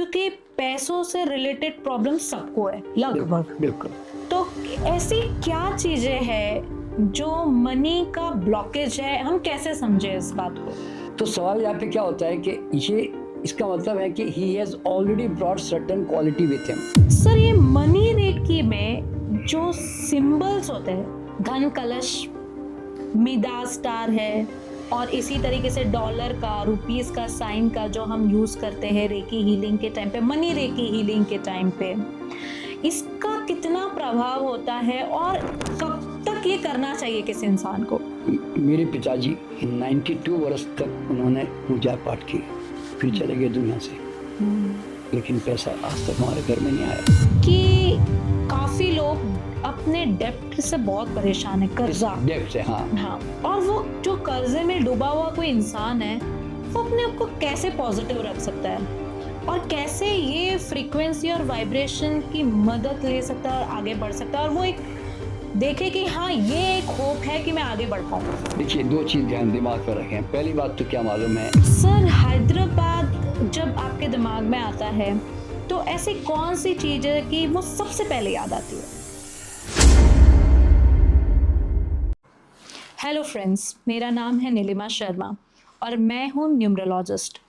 क्योंकि पैसों से रिलेटेड प्रॉब्लम सबको है लगभग। बिल्कुल। तो ऐसी क्या चीजें हैं जो मनी का ब्लॉकेज है, हम कैसे समझे इस बात को? तो सवाल यहाँ पे क्या होता है कि ये इसका मतलब है कि he has already brought certain quality with him. Sir, ये मनी रेकी में जो सिंबल्स होते हैं, धन कलश, मिदा स्टार है, और इसी तरीके से डॉलर का, रुपीस का साइन का जो हम यूज करते हैं रेकी हीलिंग के टाइम पे, मनी रेकी हीलिंग के टाइम पे, इसका कितना प्रभाव होता है और कब तक ये करना चाहिए किसी इंसान को? मेरे पिताजी 92 वर्ष तक उन्होंने पूजा पाठ की, फिर चले गए दुनिया से, लेकिन पैसा आज तक हमारे घर में नहीं आया। कि काफी लोग अपने डेप्ट से बहुत परेशान है, कर्जा डेप्ट से। हाँ, और वो जो कर्जे में डूबा हुआ कोई इंसान है, वो अपने आप को कैसे पॉजिटिव रख सकता है और कैसे ये फ्रीक्वेंसी और वाइब्रेशन की मदद ले सकता है और आगे बढ़ सकता है, और वो एक देखे कि हाँ, ये एक होप है कि मैं आगे बढ़ पाऊँ। देखिए, दो चीज ध्यान दिमाग पर रखें। पहली बात तो क्या मालूम है सर, हैदराबाद जब आपके दिमाग में आता है तो ऐसी कौन सी चीज है कि वो सबसे पहले याद आती है? हेलो फ्रेंड्स, मेरा नाम है नीलिमा शर्मा और मैं हूँ न्यूमरोलॉजिस्ट।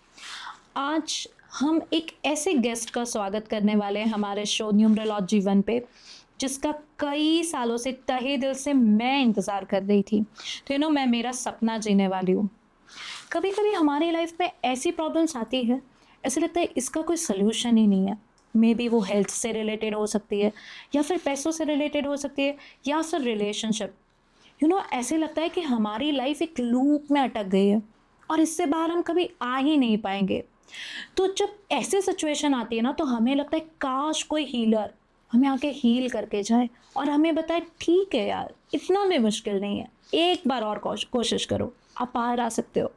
आज हम एक ऐसे गेस्ट का स्वागत करने वाले हैं हमारे शो न्यूमरोलॉजी 1 पे, जिसका कई सालों से तहे दिल से मैं इंतज़ार कर रही थी। तो मैं मेरा सपना जीने वाली हूँ। कभी कभी हमारी लाइफ में ऐसी प्रॉब्लम्स आती है, ऐसे लगता है इसका कोई सल्यूशन ही नहीं है। मे बी वो हेल्थ से रिलेटेड हो सकती है, या फिर पैसों से रिलेटेड हो सकती है, या फिर रिलेशनशिप। ऐसे लगता है कि हमारी लाइफ एक लूप में अटक गई है और इससे बाहर हम कभी आ ही नहीं पाएंगे। तो जब ऐसी सिचुएशन आती है ना, तो हमें लगता है काश कोई हीलर हमें आके हील करके जाए और हमें बताए ठीक है यार, इतना भी मुश्किल नहीं है, एक बार और कोशिश करो, आप बाहर आ सकते हो।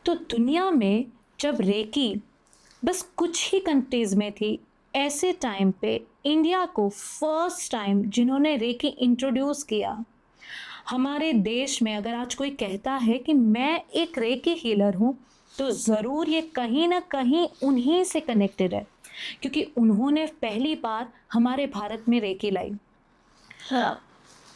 तो दुनिया में जब रेकी बस कुछ ही कंट्रीज में थी, ऐसे टाइम पे इंडिया को फर्स्ट टाइम जिन्होंने रेकी इंट्रोड्यूस किया, हमारे देश में अगर आज कोई कहता है कि मैं एक रेकी हीलर हूँ, तो ज़रूर ये कहीं ना कहीं उन्हीं से कनेक्टेड है, क्योंकि उन्होंने पहली बार हमारे भारत में रेकी लाई।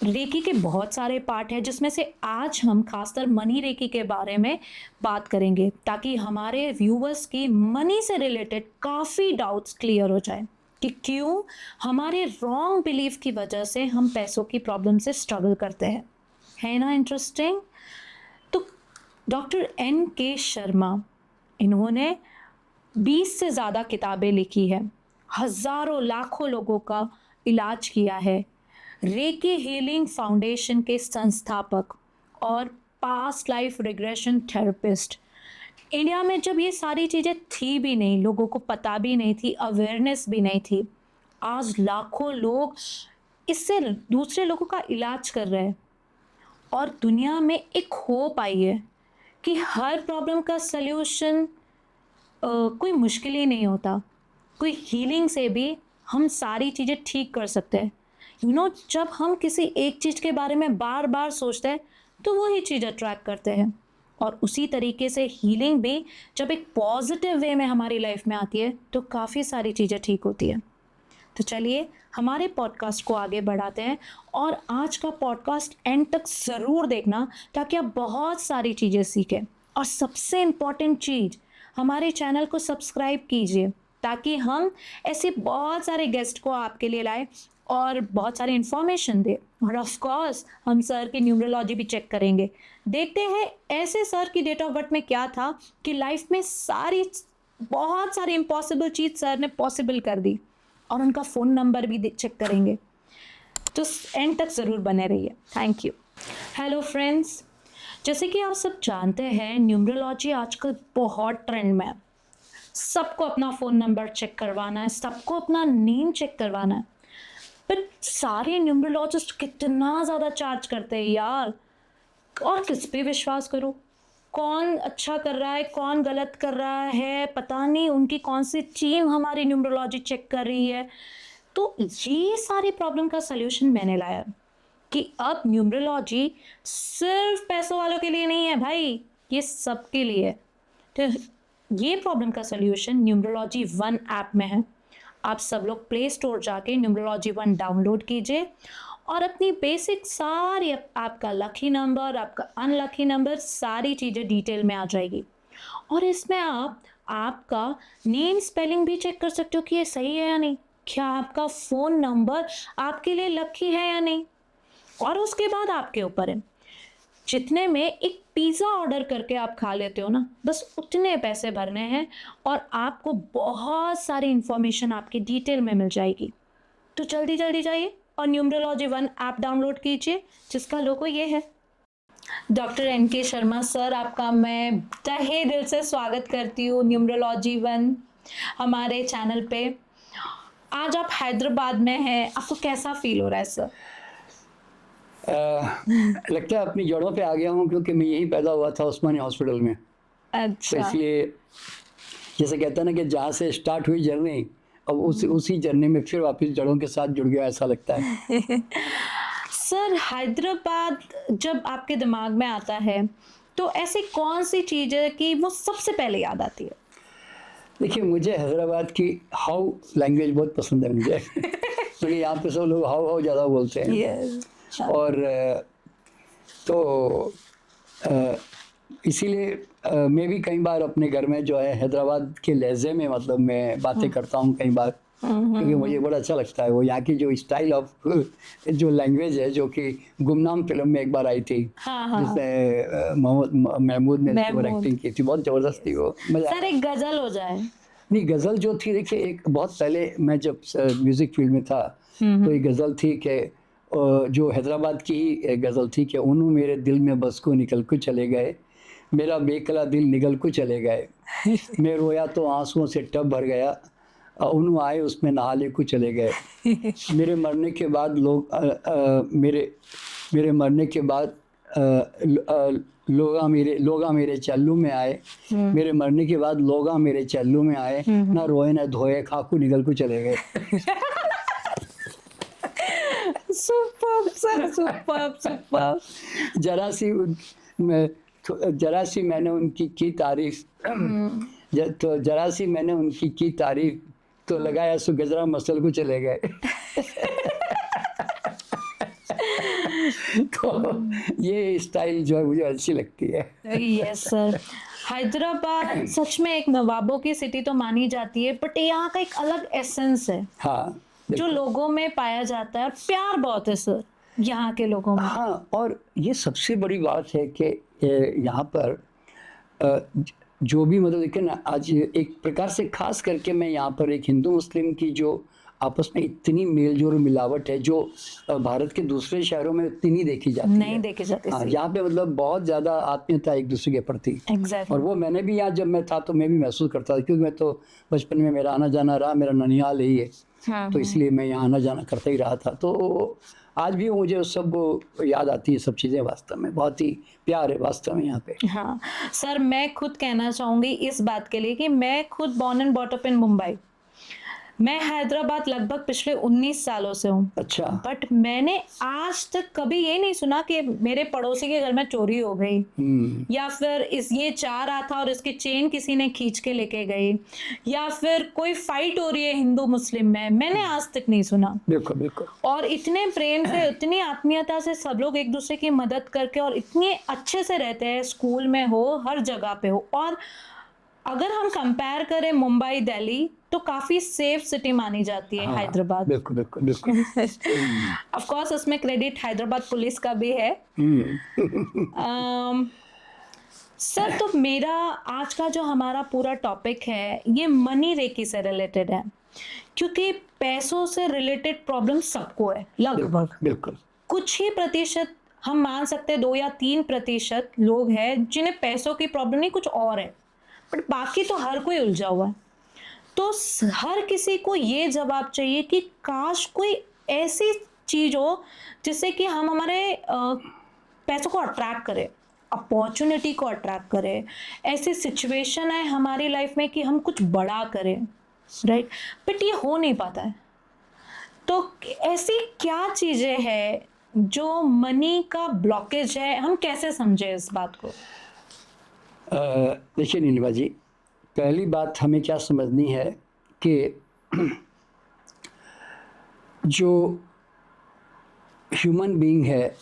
रेकी के बहुत सारे पार्ट हैं, जिसमें से आज हम खासकर मनी रेकी के बारे में बात करेंगे, ताकि हमारे व्यूवर्स की मनी से रिलेटेड काफ़ी डाउट्स क्लियर हो जाए कि क्यों हमारे रॉन्ग बिलीफ की वजह से हम पैसों की प्रॉब्लम से स्ट्रगल करते हैं। है ना इंटरेस्टिंग? तो डॉक्टर N.K. शर्मा, इन्होंने 20 से ज़्यादा किताबें लिखी है, हज़ारों लाखों लोगों का इलाज किया है, रेकी हीलिंग फाउंडेशन के संस्थापक और past life regression therapist. India में जब ये सारी चीज़ें थी भी नहीं, लोगों को पता भी नहीं थी, अवेयरनेस भी नहीं थी, आज लाखों लोग इससे दूसरे लोगों का इलाज कर रहे हैं और दुनिया में एक होप आई है कि हर प्रॉब्लम का सल्यूशन कोई मुश्किल ही नहीं होता, कोई हीलिंग से भी हम सारी चीज़ें ठीक कर सकते हैं। जब हम किसी एक चीज़ के बारे में बार बार सोचते हैं तो वही चीज़ अट्रैक्ट करते हैं, और उसी तरीके से हीलिंग भी जब एक पॉजिटिव वे में हमारी लाइफ में आती है तो काफ़ी सारी चीज़ें ठीक होती है। तो चलिए हमारे पॉडकास्ट को आगे बढ़ाते हैं, और आज का पॉडकास्ट एंड तक ज़रूर देखना, ताकि आप बहुत सारी चीज़ें सीखें। और सबसे इम्पॉर्टेंट चीज़, हमारे चैनल को सब्सक्राइब कीजिए, ताकि हम ऐसे बहुत सारे गेस्ट को आपके लिए लाए और बहुत सारी इन्फॉर्मेशन दे। और ऑफ कोर्स हम सर की न्यूमरोलॉजी भी चेक करेंगे, देखते हैं ऐसे सर की डेट ऑफ बर्थ में क्या था कि लाइफ में बहुत सारी इम्पॉसिबल चीज़ सर ने पॉसिबल कर दी, और उनका फ़ोन नंबर भी चेक करेंगे। तो एंड तक ज़रूर बने रहिए। Thank you. हेलो फ्रेंड्स, जैसे कि आप सब जानते हैं, न्यूमरोलॉजी आजकल बहुत ट्रेंड में है। सबको अपना फ़ोन नंबर चेक करवाना है, सबको अपना नेम चेक करवाना है, बट सारे न्यूमरोलॉजिस्ट कितना ज़्यादा चार्ज करते हैं यार, और किस पे विश्वास करो? कौन अच्छा कर रहा है, कौन गलत कर रहा है, पता नहीं उनकी कौन सी टीम हमारी न्यूमरोलॉजी चेक कर रही है। तो ये सारी प्रॉब्लम का सल्यूशन मैंने लाया कि अब न्यूमरोलॉजी सिर्फ पैसों वालों के लिए नहीं है भाई, ये सबके लिए है। तो ये प्रॉब्लम का सोल्यूशन न्यूमरोलॉजी वन ऐप में है। आप सब लोग प्ले स्टोर जाके न्यूमरोलॉजी वन डाउनलोड कीजिए और अपनी बेसिक सारी आपका लकी नंबर, आपका अनलकी नंबर, सारी चीज़ें डिटेल में आ जाएगी। और इसमें आप आपका नेम स्पेलिंग भी चेक कर सकते हो कि ये सही है या नहीं, क्या आपका फ़ोन नंबर आपके लिए लकी है या नहीं। और उसके बाद आपके ऊपर है, जितने में एक पिज़्ज़ा ऑर्डर करके आप खा लेते हो ना, बस उतने पैसे भरने हैं और आपको बहुत सारी इंफॉर्मेशन आपकी डिटेल में मिल जाएगी। तो जल्दी जल्दी जाइए और न्यूमरोलॉजी वन ऐप डाउनलोड कीजिए, जिसका लोगो ये है। Doctor NK. शर्मा सर, आपका मैं तहे दिल से स्वागत करती हूँ न्यूमरोलॉजी वन हमारे चैनल पे। आज आप हैदराबाद में हैं, आपको कैसा फील हो रहा है सर? लगता है अपनी जड़ों पे आ गया हूँ, क्योंकि मैं यही पैदा हुआ था उस्मानी हॉस्पिटल में। तो अच्छा, इसलिए जैसे कहते हैं ना कि जहाँ से स्टार्ट हुई जर्नी, अब उसी जर्नी में फिर वापस जड़ों के साथ जुड़ गया, ऐसा लगता है। सर हैदराबाद जब आपके दिमाग में आता है तो ऐसी कौन सी चीज़ है कि वो सबसे पहले याद आती है? देखिए, मुझे हैदराबाद की हाउ लैंग्वेज बहुत पसंद है मुझे। क्योंकि यहाँ पे सब लोग हाउ हाउ ज़्यादा बोलते हैं। यस। और तो इसीलिए मैं भी कई बार अपने घर में जो है हैदराबाद के लहजे में मतलब मैं बातें करता हूँ कई बार, क्योंकि मुझे बड़ा अच्छा लगता है वो यहाँ की जो स्टाइल ऑफ जो लैंग्वेज है, जो कि गुमनाम फिल्म में एक बार आई थी, हाँ। जिसमें मोहम्मद महमूद ने एक्टिंग की थी, बहुत ज़बरदस्त थी वो। मजा सर एक गजल हो जाए। नहीं, गज़ल जो थी, देखिए एक बहुत पहले मैं जब म्यूज़िक फील्ड में था तो एक गज़ल थी कि जो हैदराबाद की ही गज़ल थी कि उन्हों मेरे दिल में बस को निकल को चले गए, मेरा बेकला दिल निगल को चले गए, मैं रोया तो आंसुओं से टब भर गया, उन्हों आए उसमें नहा ले को चले गए, मेरे मरने के बाद लोग मेरे मरने के बाद लोगा मेरे चल्लू में आए, मेरे मरने के बाद लोगा मेरे चल्लू में आए, ना रोए ना धोए खाकू निकल को चले गए। Superb sir, superb. जरा सी मैंने उनकी की तारीफ, तो जरा सी मैंने उनकी की तारीफ, तो लगाया सो गजरा मसल को चले गए। तो ये स्टाइल जो है मुझे अच्छी लगती है। Yes sir. हैदराबाद सच में एक नवाबों की सिटी तो मानी जाती है, बट यहाँ का एक अलग एसेंस है हाँ, जो लोगों में पाया जाता है, और प्यार बहुत है सर यहाँ के लोगों में। हाँ, और ये सबसे बड़ी बात है कि यहाँ पर जो भी मतलब देखिए ना, आज एक प्रकार से खास करके मैं यहाँ पर एक हिंदू मुस्लिम की जो आपस में इतनी मेलजोल और मिलावट है, जो भारत के दूसरे शहरों में इतनी नहीं देखी जाती नहीं है। देखे जाते। हाँ, यहाँ पे मतलब बहुत ज़्यादा आत्मीयता एक दूसरे के प्रति। एग्जैक्टली। और वो मैंने भी यहाँ जब मैं था तो मैं भी महसूस करता था, क्योंकि मैं तो बचपन में मेरा आना जाना रहा, मेरा ननिहाल यही है, तो इसलिए मैं यहाँ आना जाना करता ही रहा था। तो आज भी मुझे उस सब याद आती है सब चीज़ें, वास्तव में बहुत ही प्यार है वास्तव में यहाँ पे। हाँ सर, मैं खुद कहना चाहूँगी इस बात के लिए कि मैं खुद born and bought up in Mumbai. मैं हैदराबाद लगभग पिछले 19 सालों से हूँ। अच्छा। बट मैंने आज तक कभी ये नहीं सुना कि मेरे पड़ोसी के घर में चोरी हो गई, या फिर ये चाह रहा था और इसकी चेन किसी ने खींच के लेके गई, या फिर कोई फाइट हो रही है हिंदू मुस्लिम में, मैंने आज तक नहीं सुना। बिल्कुल बिल्कुल। और इतने प्रेम से, इतनी आत्मीयता से सब लोग एक दूसरे की मदद करके और इतने अच्छे से रहते हैं, स्कूल में हो, हर जगह पे हो। और अगर हम कंपेयर करें मुंबई दिल्ली, तो काफी सेफ सिटी मानी जाती है हैदराबाद। बिल्कुल बिल्कुल बिल्कुल। ऑफ कोर्स उसमें क्रेडिट हैदराबाद पुलिस का भी है। सर, तो मेरा आज का जो हमारा पूरा टॉपिक है ये मनी रेकी से रिलेटेड है, क्योंकि पैसों से रिलेटेड प्रॉब्लम सबको है लगभग। बिल्कुल। कुछ ही प्रतिशत, हम मान सकते हैं 2 या 3% लोग हैं जिन्हें पैसों की प्रॉब्लम नहीं, कुछ और है, बट बाकी तो हर कोई उलझा हुआ है। तो हर किसी को ये जवाब चाहिए कि काश कोई ऐसी चीज़ हो जिससे कि हम हमारे पैसों को अट्रैक्ट करें, अपॉर्चुनिटी को अट्रैक्ट करें, ऐसी सिचुएशन है हमारी लाइफ में कि हम कुछ बड़ा करें, राइट? बट ये हो नहीं पाता है। तो ऐसी क्या चीज़ें हैं जो मनी का ब्लॉकेज है, हम कैसे समझे इस बात को? देखिए नीलिमा जी, पहली बात हमें क्या समझनी है कि जो ह्यूमन बीइंग है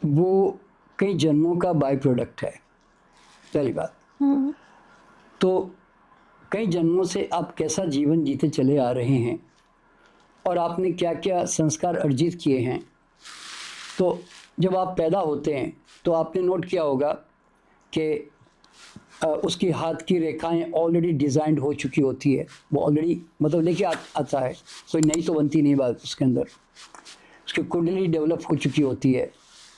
वो कई जन्मों का बाय प्रोडक्ट है, पहली बात। तो कई जन्मों से आप कैसा जीवन जीते चले आ रहे हैं और आपने क्या क्या संस्कार अर्जित किए हैं। तो जब आप पैदा होते हैं तो आपने नोट किया होगा कि उसकी हाथ की रेखाएं ऑलरेडी डिज़ाइंड हो चुकी होती है, वो ऑलरेडी मतलब लेके आता है, कोई नई तो बनती नहीं बात उसके अंदर। उसकी कुंडली डेवलप हो चुकी होती है,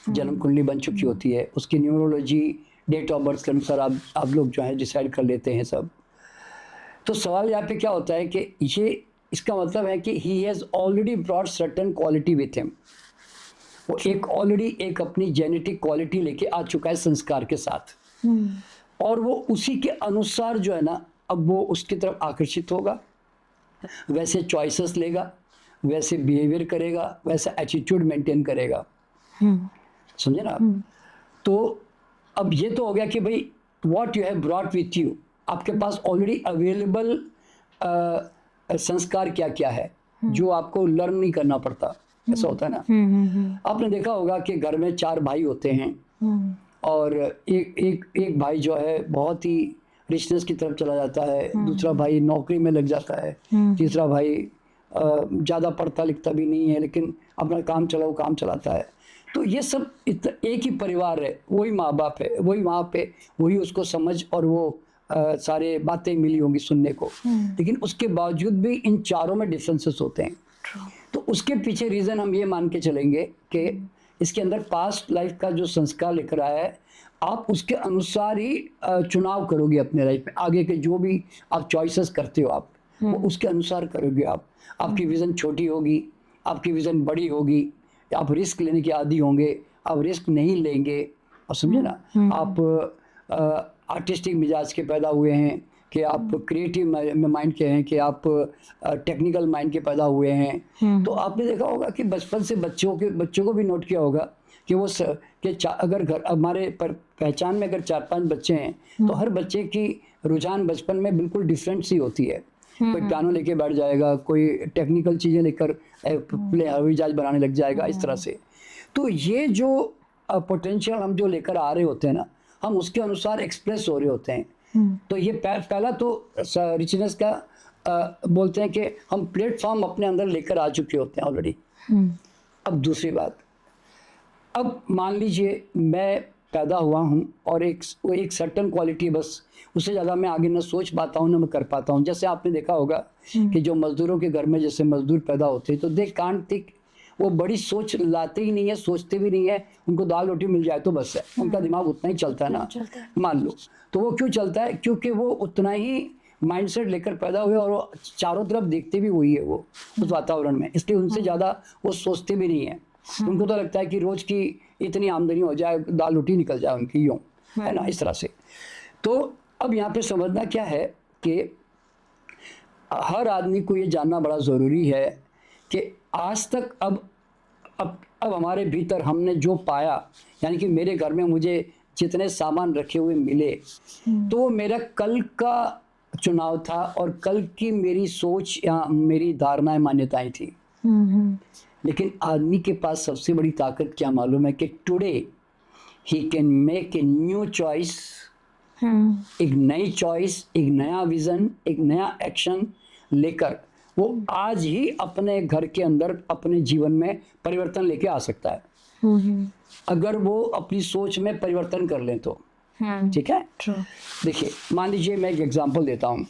जन्म कुंडली बन चुकी होती है, उसकी न्यूमरोलॉजी डेट ऑफ बर्थ के अनुसार आप लोग जो है डिसाइड कर लेते हैं सब। तो सवाल यहाँ पे क्या होता है कि ये इसका मतलब है कि he has already brought certain quality with him. वो एक ऑलरेडी एक अपनी जेनेटिक क्वालिटी लेके आ चुका है संस्कार के साथ, और वो उसी के अनुसार जो है ना अब वो उसकी तरफ आकर्षित होगा, वैसे चॉइसेस लेगा, वैसे बिहेवियर करेगा, वैसा एटीट्यूड मेंटेन करेगा। समझे ना आप? तो अब ये तो हो गया कि भाई what you have brought with you, आपके पास ऑलरेडी अवेलेबल संस्कार क्या क्या है जो आपको लर्न नहीं करना पड़ता। ऐसा होता है ना। आपने देखा होगा कि घर में 4 भाई होते हैं और एक भाई जो है बहुत ही रिचनेस की तरफ चला जाता है, दूसरा भाई नौकरी में लग जाता है, तीसरा भाई ज़्यादा पढ़ता लिखता भी नहीं है लेकिन अपना काम चलाता है। तो ये सब एक ही परिवार है, वही माँ बाप है, वही वहाँ पे वही उसको समझ और वो सारे बातें मिली होंगी सुनने को, लेकिन उसके बावजूद भी इन चारों में डिफरेंसेस होते हैं। तो उसके पीछे रीज़न हम ये मान के चलेंगे कि इसके अंदर पास्ट लाइफ का जो संस्कार लेकर आया है, आप उसके अनुसार ही चुनाव करोगे अपने लाइफ में। आगे के जो भी आप चॉइसेस करते हो आप वो उसके अनुसार करोगे। आपकी विज़न छोटी होगी, आपकी विज़न बड़ी होगी, आप रिस्क लेने के आदी होंगे, आप रिस्क नहीं लेंगे। और समझे ना, आप आर्टिस्टिक मिजाज के पैदा हुए हैं कि आप क्रिएटिव माइंड के हैं कि आप टेक्निकल माइंड के पैदा हुए हैं। तो आपने देखा होगा कि बचपन से बच्चों को भी नोट किया होगा कि वो अगर घर हमारे पहचान में अगर 4-5 बच्चे हैं तो हर बच्चे की रुझान बचपन में बिल्कुल डिफरेंट सी होती है। कोई पियानो लेके बैठ जाएगा, कोई टेक्निकल चीज़ें लेकर हवाई जहाज बनाने लग जाएगा, इस तरह से। तो ये जो पोटेंशियल हम जो लेकर आ रहे होते हैं ना, हम उसके अनुसार एक्सप्रेस हो रहे होते हैं। तो ये पहला तो रिचनेस का बोलते हैं कि हम प्लेटफॉर्म अपने अंदर लेकर आ चुके होते हैं ऑलरेडी। अब दूसरी बात, अब मान लीजिए मैं पैदा हुआ हूँ और एक सर्टन क्वालिटी, बस उससे ज़्यादा मैं आगे ना सोच पाता हूँ ना मैं कर पाता हूँ। जैसे आपने देखा होगा कि जो मज़दूरों के घर में जैसे मज़दूर पैदा होते हैं तो दे कांट थिंक, वो बड़ी सोच लाते ही नहीं है, सोचते भी नहीं है, उनको दाल रोटी मिल जाए तो बस है, उनका दिमाग उतना ही चलता है ना, मान लो। तो वो क्यों चलता है? क्योंकि वो उतना ही माइंडसेट लेकर पैदा हुए और वो चारों तरफ देखते भी वही है वो उस वातावरण में, इसलिए उनसे ज़्यादा वो सोचते भी नहीं है। उनको तो लगता है कि रोज़ की इतनी आमदनी हो जाए, दाल रोटी निकल जाए उनकी, यूँ है ना, इस तरह से। तो अब यहाँ पे समझना क्या है कि हर आदमी को ये जानना बड़ा ज़रूरी है कि आज तक अब हमारे भीतर हमने जो पाया, यानी कि मेरे घर में मुझे जितने सामान रखे हुए मिले तो वो मेरा कल का चुनाव था और कल की मेरी सोच या मेरी धारणाएं मान्यताएं थी। लेकिन आदमी के पास सबसे बड़ी ताकत क्या मालूम है कि today he can make a new choice, एक नई चॉइस, एक नया विज़न, एक नया एक्शन लेकर वो आज ही अपने घर के अंदर अपने जीवन में परिवर्तन लेके आ सकता है, अगर वो अपनी सोच में परिवर्तन कर लें तो। ठीक है, देखिए मान लीजिए मैं एक एग्जांपल देता हूँ।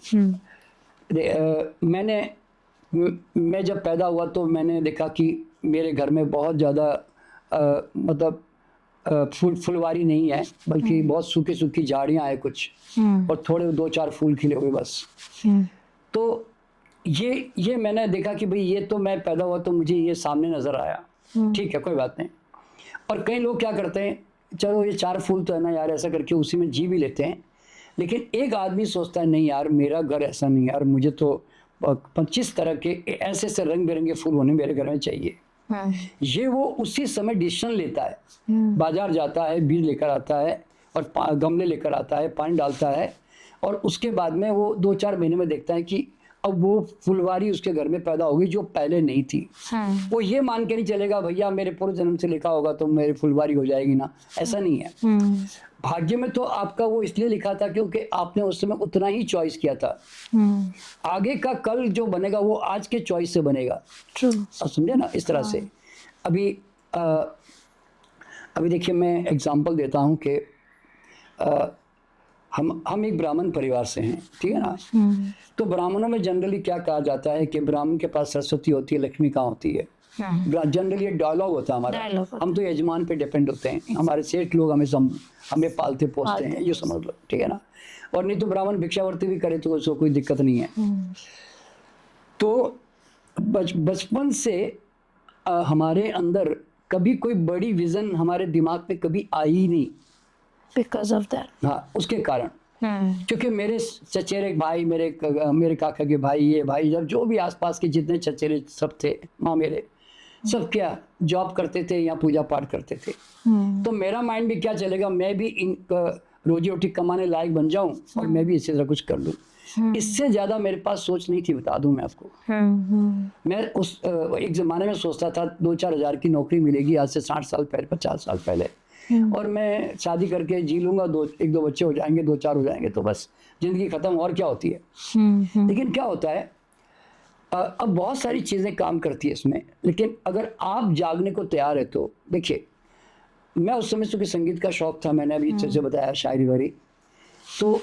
मैं जब पैदा हुआ तो मैंने देखा कि मेरे घर में बहुत ज़्यादा मतलब फुलवारी नहीं है, बल्कि बहुत सूखी सूखी झाड़ियाँ हैं कुछ, और थोड़े 2-4 फूल खिले हुए बस। तो ये मैंने देखा कि भाई ये तो मैं पैदा हुआ तो मुझे ये सामने नज़र आया, ठीक है कोई बात नहीं। और कई लोग क्या करते हैं, चलो ये 4 फूल तो है ना यार, ऐसा करके उसी में जी भी लेते हैं। लेकिन एक आदमी सोचता है नहीं यार मेरा घर ऐसा नहीं यार, मुझे तो 25 तरह के ऐसे रंग बिरंगे फूल होने मेरे घर में चाहिए। ये वो उसी समय डिसीजन लेता है, बाजार जाता है, बीज लेकर आता है और गमले लेकर आता है, पानी डालता है और उसके बाद में वो 2-4 महीने में देखता है कि अब वो फुलवारी उसके घर में पैदा होगी जो पहले नहीं थी। वो ये मान के नहीं चलेगा भैया मेरे पूर्व जन्म से लिखा होगा तो मेरी फुलवारी हो जाएगी ना, ऐसा नहीं है। भाग्य में तो आपका वो इसलिए लिखा था क्योंकि आपने उस समय उतना ही चॉइस किया था। आगे का कल जो बनेगा वो आज के चॉइस से बनेगा। आप समझे ना, इस तरह से। अभी देखिए मैं एग्जांपल देता हूँ कि हम एक ब्राह्मण परिवार से हैं, ठीक है ना। तो ब्राह्मणों में जनरली क्या कहा जाता है कि ब्राह्मण के पास सरस्वती होती है, लक्ष्मी कहाँ होती है। जनरली ये डायलॉग होता है हमारा, हम तो यजमान पे डिपेंड होते हैं, हमारे सेठ लोग हमें पालते पोसते हैं, ये समझ लो, ठीक है ना। और नहीं तो ब्राह्मण भिक्षावर्ती भी करे तो उसको कोई दिक्कत नहीं है। तो बचपन से हमारे अंदर कभी कोई बड़ी विजन हमारे दिमाग में कभी आई ही नहीं, बिकॉज ऑफ दैट। हाँ, उसके कारण। क्योंकि मेरे चचेरे भाई, मेरे काका के भाई, ये भाई जब जो भी आसपास के जितने चचेरे सब थे, माँ मेरे सब क्या जॉब करते थे या पूजा पाठ करते थे। तो मेरा माइंड भी क्या चलेगा, मैं भी इन रोजी रोटी कमाने लायक बन जाऊं और मैं भी इसी तरह कुछ कर लूं। इससे ज्यादा मेरे पास सोच नहीं थी, बता दूं मैं आपको। मैं उस एक जमाने में सोचता था 2-4 हज़ार की नौकरी मिलेगी, आज से 60 साल पहले, 50 साल पहले, और मैं शादी करके जी लूंगा, 1-2 बच्चे हो जाएंगे, 2-4 हो जाएंगे तो बस जिंदगी खत्म, और क्या होती है। लेकिन क्या होता है, अब बहुत सारी चीजें काम करती है इसमें, लेकिन अगर आप जागने को तैयार है तो देखिए, मैं उस समय चूंकि संगीत का शौक था, मैंने अभी अच्छे से बताया, शायरी वारी, तो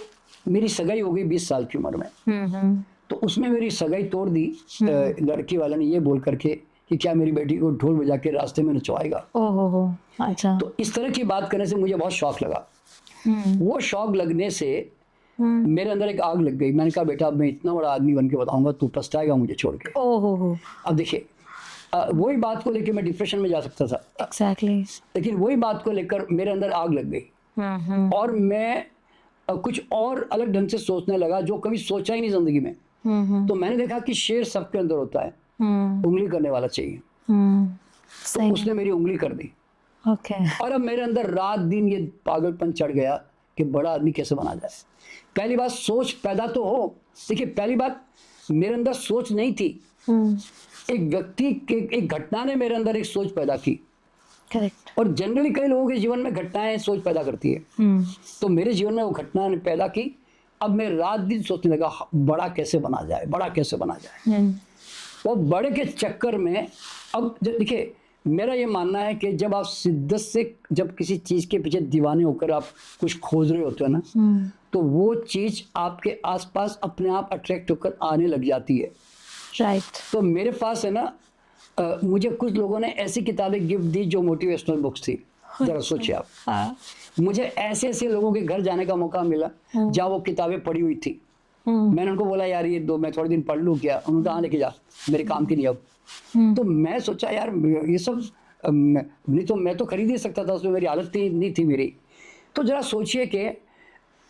मेरी सगाई हो गई 20 साल की उम्र में। तो उसमें मेरी सगाई तोड़ दी लड़की वाले ने ये बोल करके कि क्या मेरी बेटी को ढोल बजा के रास्ते में नचवाएगा। अच्छा। तो इस तरह की बात करने से मुझे बहुत शौक लगा। वो शौक लगने से मेरे अंदर एक आग लग गई। मैंने कहा बेटा मैं इतना बड़ा आदमी बन के बताऊंगा, तू पछताएगा मुझे छोड़ के। अब देखिए, वही बात को लेकर मैं डिप्रेशन में जा सकता था। Exactly. लेकिन वही बात को लेकर मेरे अंदर आग लग गई और मैं कुछ और अलग ढंग से सोचने लगा जो कभी सोचा ही नहीं जिंदगी में। तो मैंने देखा कि शेर सबके अंदर होता है, उंगली करने वाला चाहिए। तो उसने मेरी उंगली कर दी। और अब मेरे अंदर रात दिन ये पागलपन चढ़ गया कि बड़ा आदमी कैसे बना जाए। पहली बात सोच पैदा तो हो। देखिए, पहली बात मेरे अंदर सोच नहीं थी, एक व्यक्ति के एक घटना ने मेरे अंदर एक सोच पैदा की। करेक्ट। और जनरली कई लोगों के जीवन में घटनाएं सोच पैदा करती है। तो मेरे जीवन में वो घटना ने पैदा की। अब मैं रात दिन सोचने लगा बड़ा कैसे बना जाए, बड़ा कैसे बना जाए। वो बड़े के चक्कर में अब देखिए, मेरा ये मानना है कि जब आप शिद्दत से जब किसी चीज के पीछे दीवाने होकर आप कुछ खोज रहे होते हो ना, तो वो चीज आपके आसपास अपने आप अट्रैक्ट होकर आने लग जाती है। राइट। तो मेरे पास है ना, मुझे कुछ लोगों ने ऐसी किताबें गिफ्ट दी जो मोटिवेशनल बुक्स थी। जरा सोचिए आप। मुझे ऐसे ऐसे लोगों के घर जाने का मौका मिला जहाँ वो किताबें पढ़ी हुई थी। मैंने उनको बोला यार ये दो, मैं थोड़े दिन पढ़ लूँ क्या। उन्होंने कहा लेके जा, मेरे काम की नहीं अब। तो मैं सोचा यार ये सब नहीं तो मैं तो खरीद ही सकता था, उसमें मेरी हालत नहीं थी मेरी। तो जरा सोचिए कि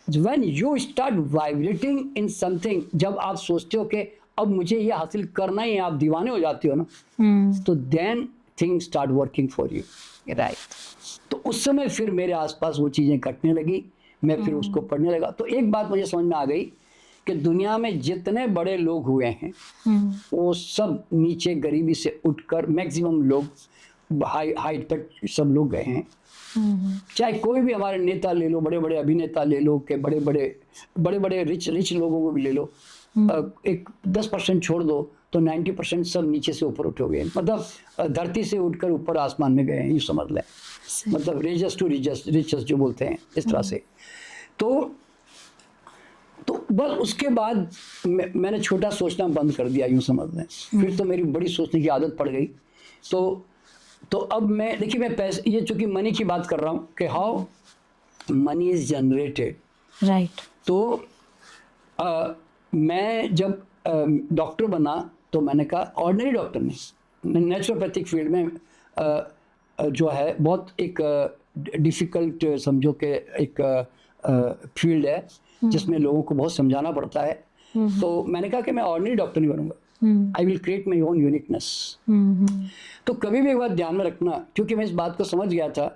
when you start vibrating in something, जब आप सोचते हो कि अब मुझे ये हासिल करना ही है, आप दीवाने हो जाते हो ना, तो then things start working for you, right? तो उस समय फिर मेरे आसपास वो चीज़ें घटने लगी, मैं फिर उसको पढ़ने लगा। तो एक बात मुझे समझ में आ गई कि दुनिया में जितने बड़े लोग हुए हैं वो सब नीचे गरीबी से उठकर, मैक्सिमम लोग हाइट तक सब लोग गए हैं। चाहे कोई भी हमारे नेता ले लो, बड़े बड़े अभिनेता ले लो, के बड़े बड़े रिच लोगों को भी ले लो, एक 10% छोड़ दो तो 90% सब नीचे से ऊपर उठे हुए हैं। मतलब धरती से उठकर ऊपर आसमान में गए हैं, ये समझ लें। मतलब रिचेस्ट टू रिचेस्ट जो बोलते हैं, इस तरह से। तो बस उसके बाद मैंने छोटा सोचना बंद कर दिया, यूँ समझ लें। फिर तो मेरी बड़ी सोचने की आदत पड़ गई। तो अब मैं देखिए, मैं पैसे, ये चूंकि मनी की बात कर रहा हूँ कि how many is generated, right. तो मैं जब डॉक्टर बना तो मैंने कहा, ऑर्डिनरी डॉक्टर नहीं, नेचुरोपैथिक फील्ड में जो है बहुत एक डिफ़िकल्ट समझो कि एक फील्ड है जिसमें लोगों को बहुत समझाना पड़ता है। तो मैंने कहा कि मैं ऑर्डिनरी डॉक्टर नहीं बनूंगा, I will create my own uniqueness. तो कभी भी एक बात ध्यान में रखना, क्योंकि मैं इस बात को समझ गया था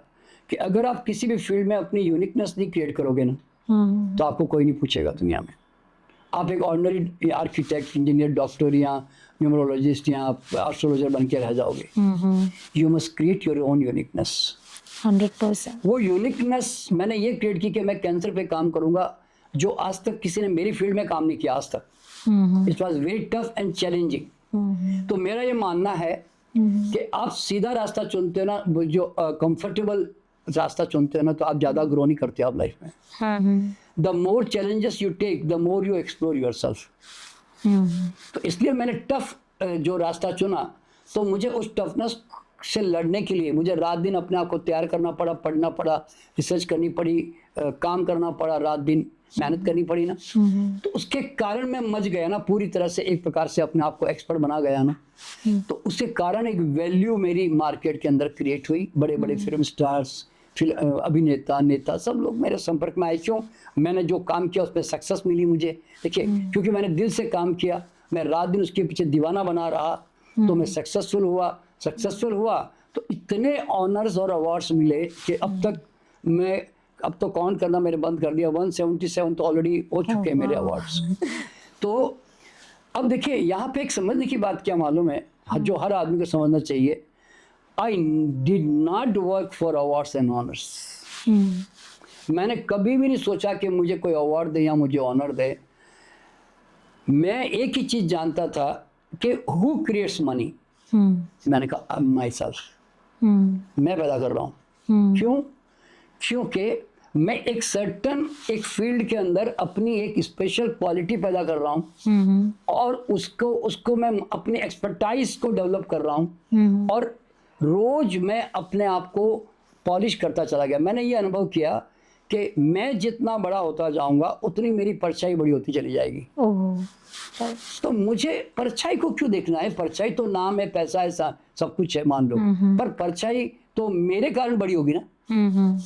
कि अगर आप किसी भी फील्ड में अपनी यूनिकनेस नहीं क्रिएट करोगे ना, तो आपको कोई नहीं पूछेगा दुनिया में। आप एक ऑर्डिनरी आर्किटेक्ट, इंजीनियर, डॉक्टर या न्यूमरोलॉजिस्ट या एस्ट्रोलॉजर बन के रह जाओगे। You must create your own uniqueness. 100%। वो यूनिकनेस मैंने ये क्रिएट की कि मैं कैंसर पे काम करूंगा जो आज तक किसी ने मेरी फील्ड में काम नहीं किया आज तक। It was very tough and challenging. तो मेरा ये मानना है कि आप सीधा रास्ता चुनते हो ना, जो कंफर्टेबल रास्ता चुनते हो ना, तो आप ज़्यादा ग्रो नहीं करते आप लाइफ में। The more challenges you take the more you explore yourself. तो इसलिए मैंने टफ जो रास्ता चुना, तो मुझे उस टफनेस से लड़ने के लिए मुझे रात दिन अपने आप को तैयार करना पड़ा, पढ़ना पड़ा, रिसर्च करनी पड़ी, काम करना पड़ा, रात दिन मेहनत करनी पड़ी ना। तो उसके कारण मैं मच गया ना, पूरी तरह से एक प्रकार से अपने आप को एक्सपर्ट बना गया ना। तो उसके कारण एक वैल्यू मेरी मार्केट के अंदर क्रिएट हुई। बड़े बड़े फिल्म स्टार्स, अभिनेता, नेता सब लोग मेरे संपर्क में आए। क्यों? मैंने जो काम किया उस पर सक्सेस मिली मुझे। देखिए, क्योंकि मैंने दिल से काम किया, मैं रात दिन उसके पीछे दीवाना बना रहा, तो मैं सक्सेसफुल हुआ। तो इतने ऑनर्स और अवार्ड्स मिले कि अब तो काउंट करना मैंने बंद कर दिया। 177 तो ऑलरेडी हो चुके हैं मेरे अवार्ड्स। तो अब देखिए, यहाँ पे एक समझने की बात क्या मालूम है, जो हर आदमी को समझना चाहिए। आई did not work for awards and honours. मैंने कभी भी नहीं सोचा कि मुझे कोई अवार्ड दे या मुझे ऑनर दे। मैं एक ही चीज जानता था कि हु क्रिएट्स मनी। मैंने कहा माई सेल्फ, मैं पैदा कर रहा हूँ। क्यों? क्योंकि मैं एक फील्ड के अंदर अपनी एक स्पेशल क्वालिटी पैदा कर रहा हूँ, और उसको मैं अपनी एक्सपर्टाइज को डेवलप कर रहा हूँ, और रोज मैं अपने आप को पॉलिश करता चला गया। मैंने ये अनुभव किया कि मैं जितना बड़ा होता जाऊंगा उतनी मेरी परछाई बड़ी होती चली जाएगी। तो मुझे परछाई को क्यों देखना है? परछाई तो नाम है, पैसा है, सब कुछ है मान लो, पर परछाई तो मेरे कारण बड़ी होगी ना।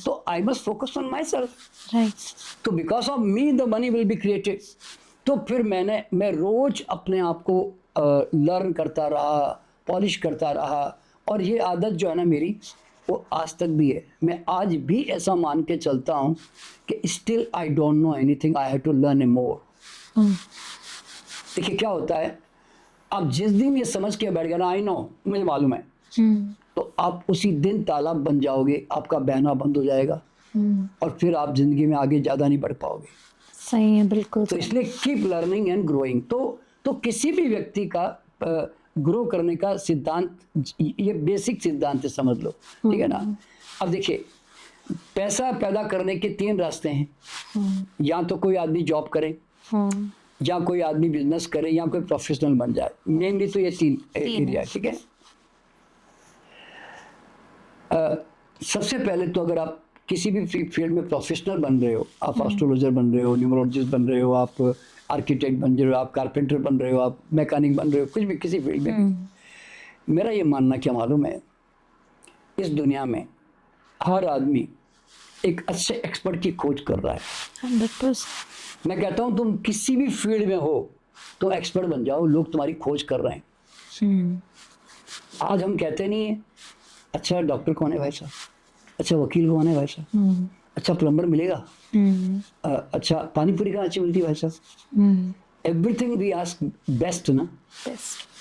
तो I must focus on myself. तो because of me the money will be created. तो फिर मैं रोज अपने आप को लर्न करता रहा, पॉलिश करता रहा, और ये आदत जो है ना मेरी, वो आज तक भी है। मैं आज भी ऐसा मान के चलता हूँ कि still I don't know anything, I have to learn a more. देखिए क्या होता है, आप जिस दिन ये समझ के बैठ गए ना, आई नो, मुझे मालूम है, तो आप उसी दिन तालाब बन जाओगे, आपका बहना बंद हो जाएगा, और फिर आप जिंदगी में आगे ज़्यादा नहीं बढ़ पाओगे। सही है, बिल्कुल। तो इसलिए कीप लर्निंग एंड ग्रोइंग। तो किसी भी व्यक्ति का ग्रो करने का सिद्धांत, ये बेसिक सिद्धांत है, समझ लो, ठीक है ना। अब देखिए, पैसा पैदा करने के 3 रास्ते हैं। या तो कोई आदमी जॉब करे, या कोई आदमी बिजनेस करे, या कोई प्रोफेशनल बन जाए। मेनली तो ये 3 एरिया है, ठीक है। सबसे पहले तो अगर आप किसी भी फील्ड में प्रोफेशनल बन रहे हो, आप एस्ट्रोलॉजर बन रहे हो, न्यूमरोलॉजिस्ट बन रहे हो, आप आर्किटेक्ट बन रहे हो, आप कारपेंटर बन रहे हो, आप मैकेनिक बन रहे हो, कुछ भी किसी फील्ड में, मेरा ये मानना क्या मालूम है, इस दुनिया में हर आदमी एक अच्छे एक्सपर्ट की खोज कर रहा है। 100%। मैं कहता हूँ तुम किसी भी फील्ड में हो तो एक्सपर्ट बन जाओ, लोग तुम्हारी खोज कर रहे हैं। आज हम कहते नहीं है, अच्छा डॉक्टर कौन है भाई साहब, अच्छा वकील कौन है भाई साहब, अच्छा प्लम्बर मिलेगा, अच्छा पानी पूरी कहाँ अच्छी मिलती है भाई साहब। एवरीथिंग वी आस्क बेस्ट ना।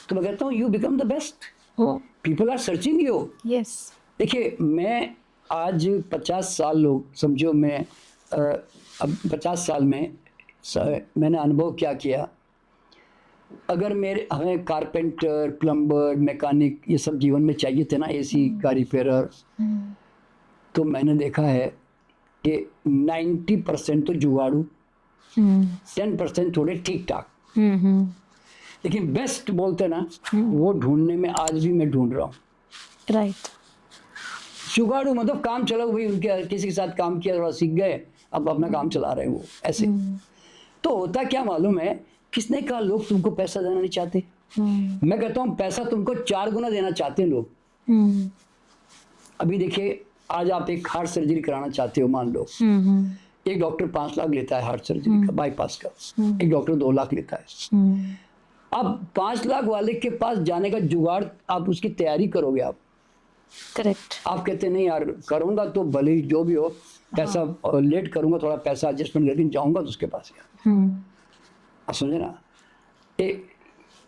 तो मैं कहता हूँ you become the best, people are searching you. देखिए, मैं आज 50 साल, लोग समझो, मैं अब 50 साल में मैंने अनुभव क्या किया। अगर हमें कारपेंटर, प्लम्बर, मैकेनिक ये सब जीवन में चाहिए थे ना, एसी का रिपेयरर, तो मैंने देखा है कि 90% तो जुगाड़ू, 10% थोड़े ठीक ठाक, लेकिन बेस्ट बोलते ना, वो ढूंढने में आज भी मैं ढूंढ रहा हूँ। राइट। जुगाड़ू मतलब काम चला, भाई उनके किसी के साथ काम किया, थोड़ा सीख गए, अब अपना काम चला रहे हैं वो ऐसे। तो होता क्या मालूम है, किसने कहा लोग तुमको पैसा देना नहीं चाहते? मैं कहता हूँ पैसा तुमको 4 गुना देना चाहते हैं लोग। अभी देखिए, आज आप एक हार्ट सर्जरी कराना चाहते हो, मान लो, एक डॉक्टर 5 लाख लेता है हार्ट सर्जरी का, बाईपास का, एक डॉक्टर 2 लाख लेता है। अब 5 लाख वाले के पास जाने का जुगाड़, आप उसकी तैयारी करोगे, आप करेक्ट। आप कहते नहीं यार करूँगा तो भले ही जो भी हो, पैसा लेट करूँगा, थोड़ा पैसा एडजस्टमेंट करके जाऊँगा तो उसके पास यार। आप समझे ना,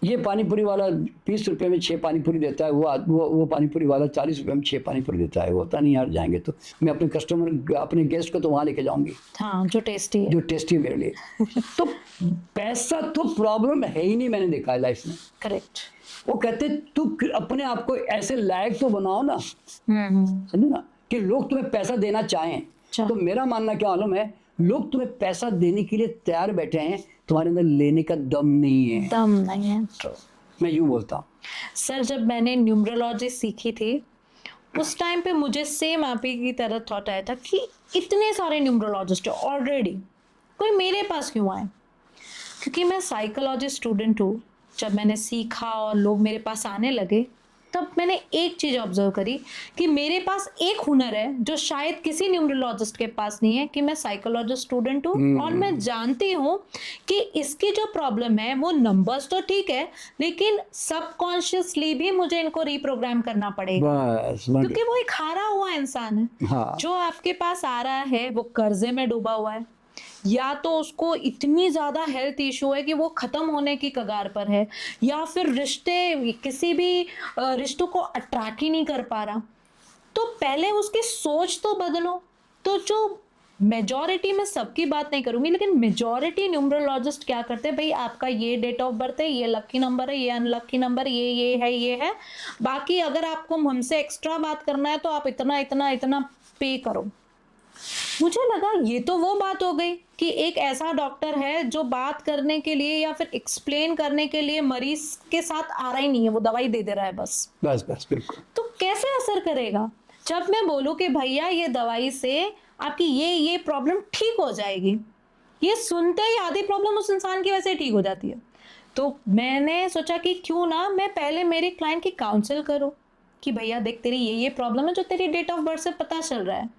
ये पानी पूरी वाला 20 रुपए में 6 पानी पूरी देता है, वो पानी पूरी वाला 40 रुपए में 6 पानी पूरी देता है। वो होता नहीं यार, जाएंगे तो मैं अपने कस्टमर, अपने गेस्ट को तो वहाँ लेके जाऊंगी हाँ, जो टेस्टी है। जो टेस्टी है मेरे लिए। तो पैसा तो प्रॉब्लम है ही नहीं, मैंने देखा है लाइफ में। करेक्ट। वो कहते तू अपने आप को ऐसे लायक तो बनाओ ना, समझे ना, कि लोग तुम्हें पैसा देना चाहें। तो मेरा मानना क्या मालूम है, लोग तुम्हें पैसा देने के लिए तैयार बैठे हैं, तुम्हारे अंदर लेने का दम नहीं है। दम नहीं है। ट्रू। मैं यूँ बोलता हूँ सर, जब मैंने न्यूमरोलॉजी सीखी थी उस टाइम पे मुझे सेम आप ही की तरह थॉट आया था कि इतने सारे न्यूमरोलॉजिस्ट ऑलरेडी, कोई मेरे पास क्यों आए? क्योंकि मैं साइकोलॉजी स्टूडेंट हूँ। जब मैंने सीखा और लोग मेरे पास आने लगे, तब मैंने एक चीज़ ऑब्जर्व करी कि मेरे पास एक हुनर है जो शायद किसी न्यूमरोलॉजिस्ट के पास नहीं है, कि मैं साइकोलॉजिस्ट स्टूडेंट हूँ और मैं जानती हूँ कि इसकी जो प्रॉब्लम है वो नंबर्स तो ठीक है, लेकिन सबकॉन्शियसली भी मुझे इनको रीप्रोग्राम करना पड़ेगा। बस क्योंकि वो एक हारा हुआ इंसान है। हाँ। जो आपके पास आ रहा है वो कर्जे में डूबा हुआ है, या तो उसको इतनी ज़्यादा हेल्थ इशू है कि वो ख़त्म होने की कगार पर है, या फिर रिश्ते, किसी भी रिश्तों को अट्रैक्ट ही नहीं कर पा रहा। तो पहले उसकी सोच तो बदलो। तो जो मेजॉरिटी, में सबकी बात नहीं करूंगी, लेकिन मेजॉरिटी न्यूमरोलॉजिस्ट क्या करते हैं, भाई आपका ये डेट ऑफ बर्थ है, ये लकी नंबर है, ये अनलकी नंबर, ये है, बाकी अगर आपको हमसे एक्स्ट्रा बात करना है तो आप इतना इतना इतना पे करो। मुझे लगा ये तो वो बात हो गई कि एक ऐसा डॉक्टर है जो बात करने के लिए या फिर एक्सप्लेन करने के लिए मरीज के साथ आ रहा ही नहीं है, वो दवाई दे रहा है बस। बिल्कुल। तो कैसे असर करेगा जब मैं बोलूं कि भैया ये दवाई से आपकी ये प्रॉब्लम ठीक हो जाएगी? ये सुनते ही आधी प्रॉब्लम उस इंसान की वैसे ठीक हो जाती है। तो मैंने सोचा कि क्यों ना मैं पहले मेरे क्लाइंट की काउंसिल करूं कि भैया देख, तेरी ये प्रॉब्लम है जो तेरी डेट ऑफ बर्थ से पता चल रहा है,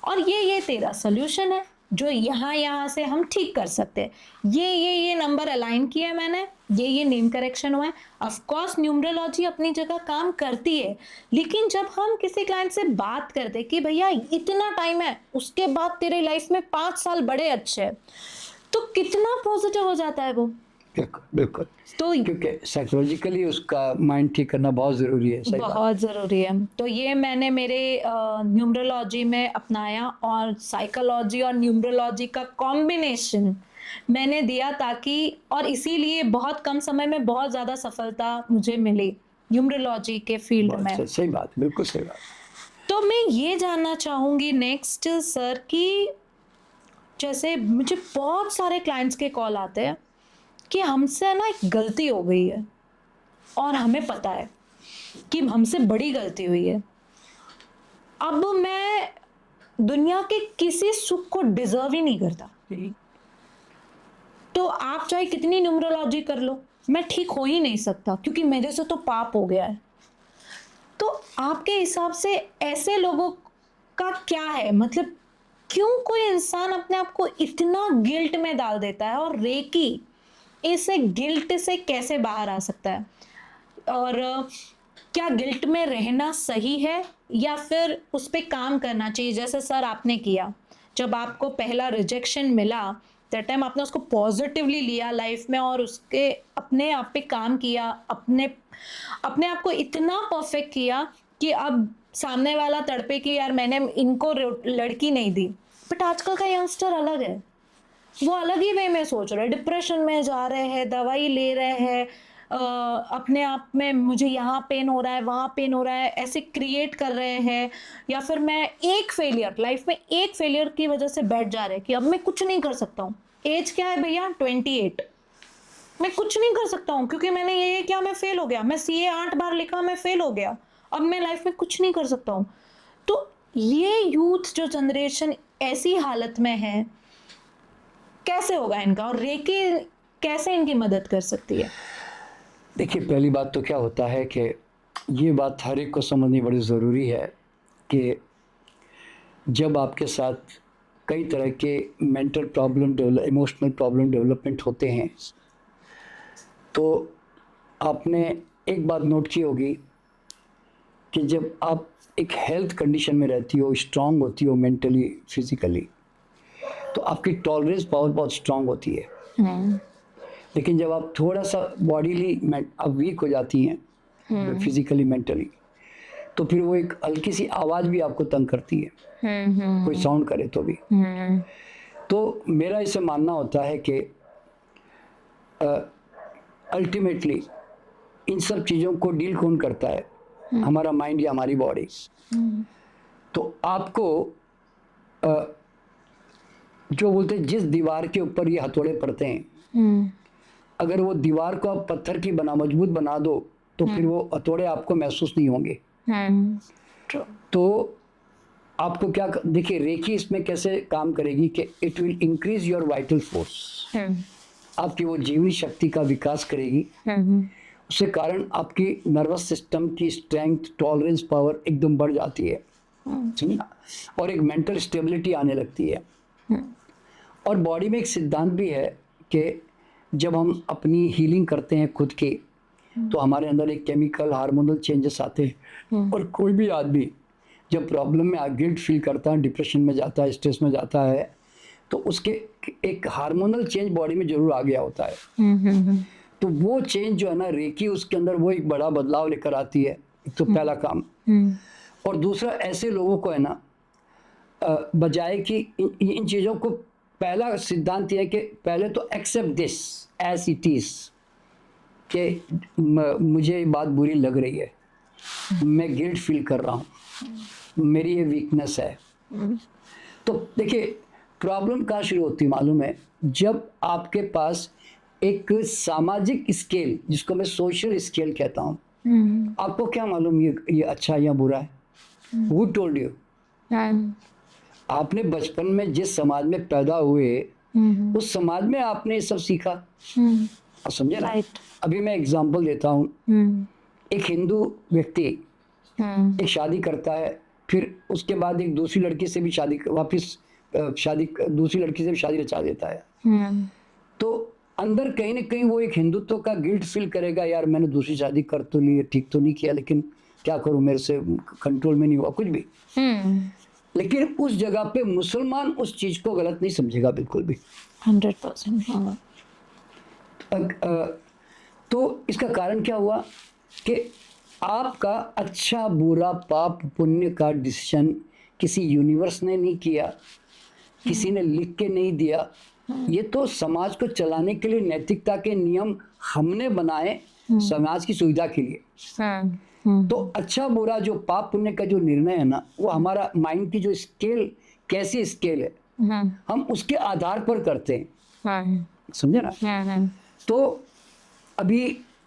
और ये तेरा सोल्यूशन है जो यहाँ से हम ठीक कर सकते हैं। ये नंबर अलाइन किया है मैंने, ये नेम करेक्शन हुआ है। ऑफ कोर्स न्यूमरोलॉजी अपनी जगह काम करती है, लेकिन जब हम किसी क्लाइंट से बात करते कि भैया इतना टाइम है, उसके बाद तेरे लाइफ में 5 साल बड़े अच्छे हैं, तो कितना पॉजिटिव हो जाता है वो। बिल्कुल। तो क्योंकि साइकोलॉजिकली उसका माइंड ठीक करना बहुत ज़रूरी है। सही बहुत ज़रूरी है। तो ये मैंने मेरे न्यूमरोलॉजी में अपनाया, और साइकोलॉजी और न्यूमरोलॉजी का कॉम्बिनेशन मैंने दिया, ताकि, और इसीलिए बहुत कम समय में बहुत ज़्यादा सफलता मुझे मिली न्यूमरोलॉजी के फील्ड में। सही बात, बिल्कुल सही बात। तो मैं ये जानना चाहूँगी नेक्स्ट सर कि जैसे मुझे बहुत सारे क्लाइंट्स के कॉल आते हैं कि हमसे ना एक गलती हो गई है और हमें पता है कि हमसे बड़ी गलती हुई है, अब मैं दुनिया के किसी सुख को डिजर्व ही नहीं करता, तो आप चाहे कितनी न्यूमरोलॉजी कर लो, मैं ठीक हो ही नहीं सकता क्योंकि मेरे से तो पाप हो गया है। तो आपके हिसाब से ऐसे लोगों का क्या है, मतलब क्यों कोई इंसान अपने आप को इतना गिल्ट में डाल देता है, और रेकी इसे गिल्ट से कैसे बाहर आ सकता है, और क्या गिल्ट में रहना सही है या फिर उस पर काम करना चाहिए? जैसे सर आपने किया, जब आपको पहला रिजेक्शन मिला, दैट टाइम आपने उसको पॉजिटिवली लिया लाइफ में, और उसके अपने आप पे काम किया, अपने आप को इतना परफेक्ट किया कि अब सामने वाला तड़पे कि यार मैंने इनको लड़की नहीं दी। बट आजकल का यंगस्टर अलग है, वो अलग ही वे में सोच रहे हैं, डिप्रेशन में जा रहे हैं, दवाई ले रहे हैं, अपने आप में मुझे यहाँ पेन हो रहा है, वहाँ पेन हो रहा है, ऐसे क्रिएट कर रहे हैं, या फिर मैं एक फेलियर लाइफ में, एक फेलियर की वजह से बैठ जा रहे हैं कि अब मैं कुछ नहीं कर सकता हूँ। एज क्या है भैया? 28। मैं कुछ नहीं कर सकता हूँ क्योंकि मैंने ये किया, मैं फेल हो गया, मैं CA 8 बार लिखा, मैं फेल हो गया, अब मैं लाइफ में कुछ नहीं कर सकता हूँ। तो ये यूथ जो जनरेशन ऐसी हालत में है, कैसे होगा इनका, और रेकी कैसे इनकी मदद कर सकती है? देखिए, पहली बात तो क्या होता है कि ये बात हर एक को समझनी बड़ी ज़रूरी है कि जब आपके साथ कई तरह के mental problem, emotional problem development होते हैं, तो आपने एक बात नोट की होगी कि जब आप एक हेल्थ कंडीशन में रहती हो, स्ट्रांग होती हो मेंटली फिजिकली, तो आपकी टॉलरेंस पावर बहुत स्ट्रांग होती है। लेकिन जब आप थोड़ा सा बॉडीली आप वीक हो जाती हैं फिजिकली मेंटली, तो फिर वो एक हल्की सी आवाज़ भी आपको तंग करती है, कोई साउंड करे तो भी। तो मेरा इसे मानना होता है कि अल्टीमेटली इन सब चीज़ों को डील कौन करता है, हमारा माइंड या हमारी बॉडी। तो आपको जो बोलते हैं जिस दीवार के ऊपर ये हथौड़े पड़ते हैं, अगर वो दीवार को आप पत्थर की मजबूत बना दो, तो फिर वो हथौड़े आपको महसूस नहीं होंगे। तो आपको क्या देखिए, रेकी इसमें कैसे काम करेगी कि it will increase your vital force, आपकी वो जीवनी शक्ति का विकास करेगी। उसके कारण आपकी नर्वस सिस्टम की स्ट्रेंथ, टॉलरेंस पावर एकदम बढ़ जाती है, समझा, और एक मेंटल स्टेबिलिटी आने लगती है। और बॉडी में एक सिद्धांत भी है कि जब हम अपनी हीलिंग करते हैं खुद की, तो हमारे अंदर एक केमिकल हार्मोनल चेंजेस आते हैं। और कोई भी आदमी जब प्रॉब्लम में गिल्ट फील करता है, डिप्रेशन में जाता है, स्ट्रेस में जाता है, तो उसके एक हार्मोनल चेंज बॉडी में जरूर आ गया होता है। तो वो चेंज जो है ना, रेकी उसके अंदर वो एक बड़ा बदलाव लेकर आती है। एक तो पहला काम, और दूसरा ऐसे लोगों को है ना, बजाय कि इन चीज़ों को, पहला सिद्धांत यह है कि पहले तो accept this as it is, कि मुझे ये बात बुरी लग रही है, मैं गिल्ट फील कर रहा हूँ, मेरी ये वीकनेस है। तो देखिए प्रॉब्लम कहाँ शुरू होती है मालूम है, जब आपके पास एक सामाजिक स्केल, जिसको मैं सोशल स्केल कहता हूँ, आपको क्या मालूम ये अच्छा या बुरा है? Who told you? आपने बचपन में जिस समाज में पैदा हुए, उस समाज में आपने ये सब सीखा, आप समझे ना। अभी मैं एग्जांपल देता हूँ, एक हिंदू व्यक्ति एक शादी करता है, फिर उसके बाद एक दूसरी लड़की से भी दूसरी लड़की से भी शादी रचा देता है। तो अंदर कहीं ना कहीं वो एक हिंदुत्व का गिल्ट फील करेगा, यार मैंने दूसरी शादी कर तो ली, ठीक तो नहीं किया, लेकिन क्या करूं, मेरे से कंट्रोल में नहीं हुआ कुछ भी। लेकिन उस जगह पे मुसलमान उस चीज को गलत नहीं समझेगा बिल्कुल भी, 100%। तो इसका कारण क्या हुआ कि आपका अच्छा बुरा पाप पुण्य का डिसीजन किसी यूनिवर्स ने नहीं किया, किसी ने लिख के नहीं दिया, ये तो समाज को चलाने के लिए नैतिकता के नियम हमने बनाए, समाज की सुविधा के लिए। तो अच्छा बुरा जो पाप पुण्य का जो निर्णय है ना, वो हमारा माइंड की जो स्केल, कैसी स्केल है, हम उसके आधार पर करते हैं, समझे ना। तो अभी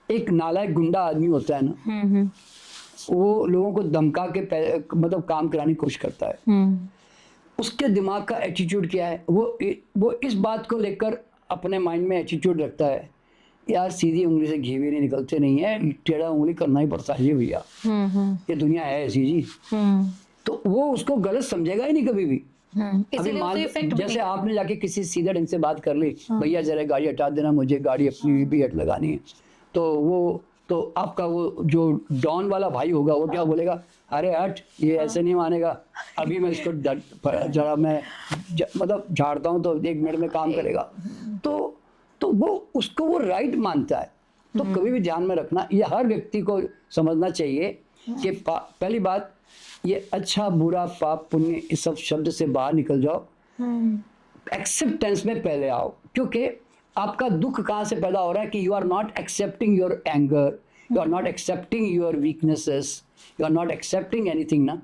एक नालायक गुंडा आदमी होता है ना, वो लोगों को धमका के मतलब काम कराने की कोशिश करता है। उसके दिमाग का एटीट्यूड क्या है, वो इस बात को लेकर अपने माइंड में एटीट्यूड रखता है, यार सीधी उंगली से घी भी नहीं निकलते नहीं है, टेढ़ा उंगली करना ही पड़ता है भैया, ये दुनिया है ऐसी जी। तो वो उसको गलत समझेगा ही नहीं कभी भी। अभी जैसे आपने जाके किसी सीधे ढंग से बात कर ली, भैया जरा गाड़ी हटा देना, मुझे गाड़ी अपनी भी हट लगानी है, तो आपका वो जो डॉन वाला भाई होगा वो क्या बोलेगा, अरे हट, ये ऐसे नहीं मानेगा, अभी मैं इसको जरा मैं मतलब झाड़ता हूँ तो 1 मिनट में काम करेगा। तो वो उसको वो राइट मानता है। तो कभी भी ध्यान में रखना, ये हर व्यक्ति को समझना चाहिए कि पहली बात, ये अच्छा बुरा पाप पुण्य इस सब शब्द से बाहर निकल जाओ, एक्सेप्टेंस में पहले आओ। क्योंकि आपका दुख कहाँ से पैदा हो रहा है कि you are not accepting your anger, you are not accepting your weaknesses, you are not accepting anything ना।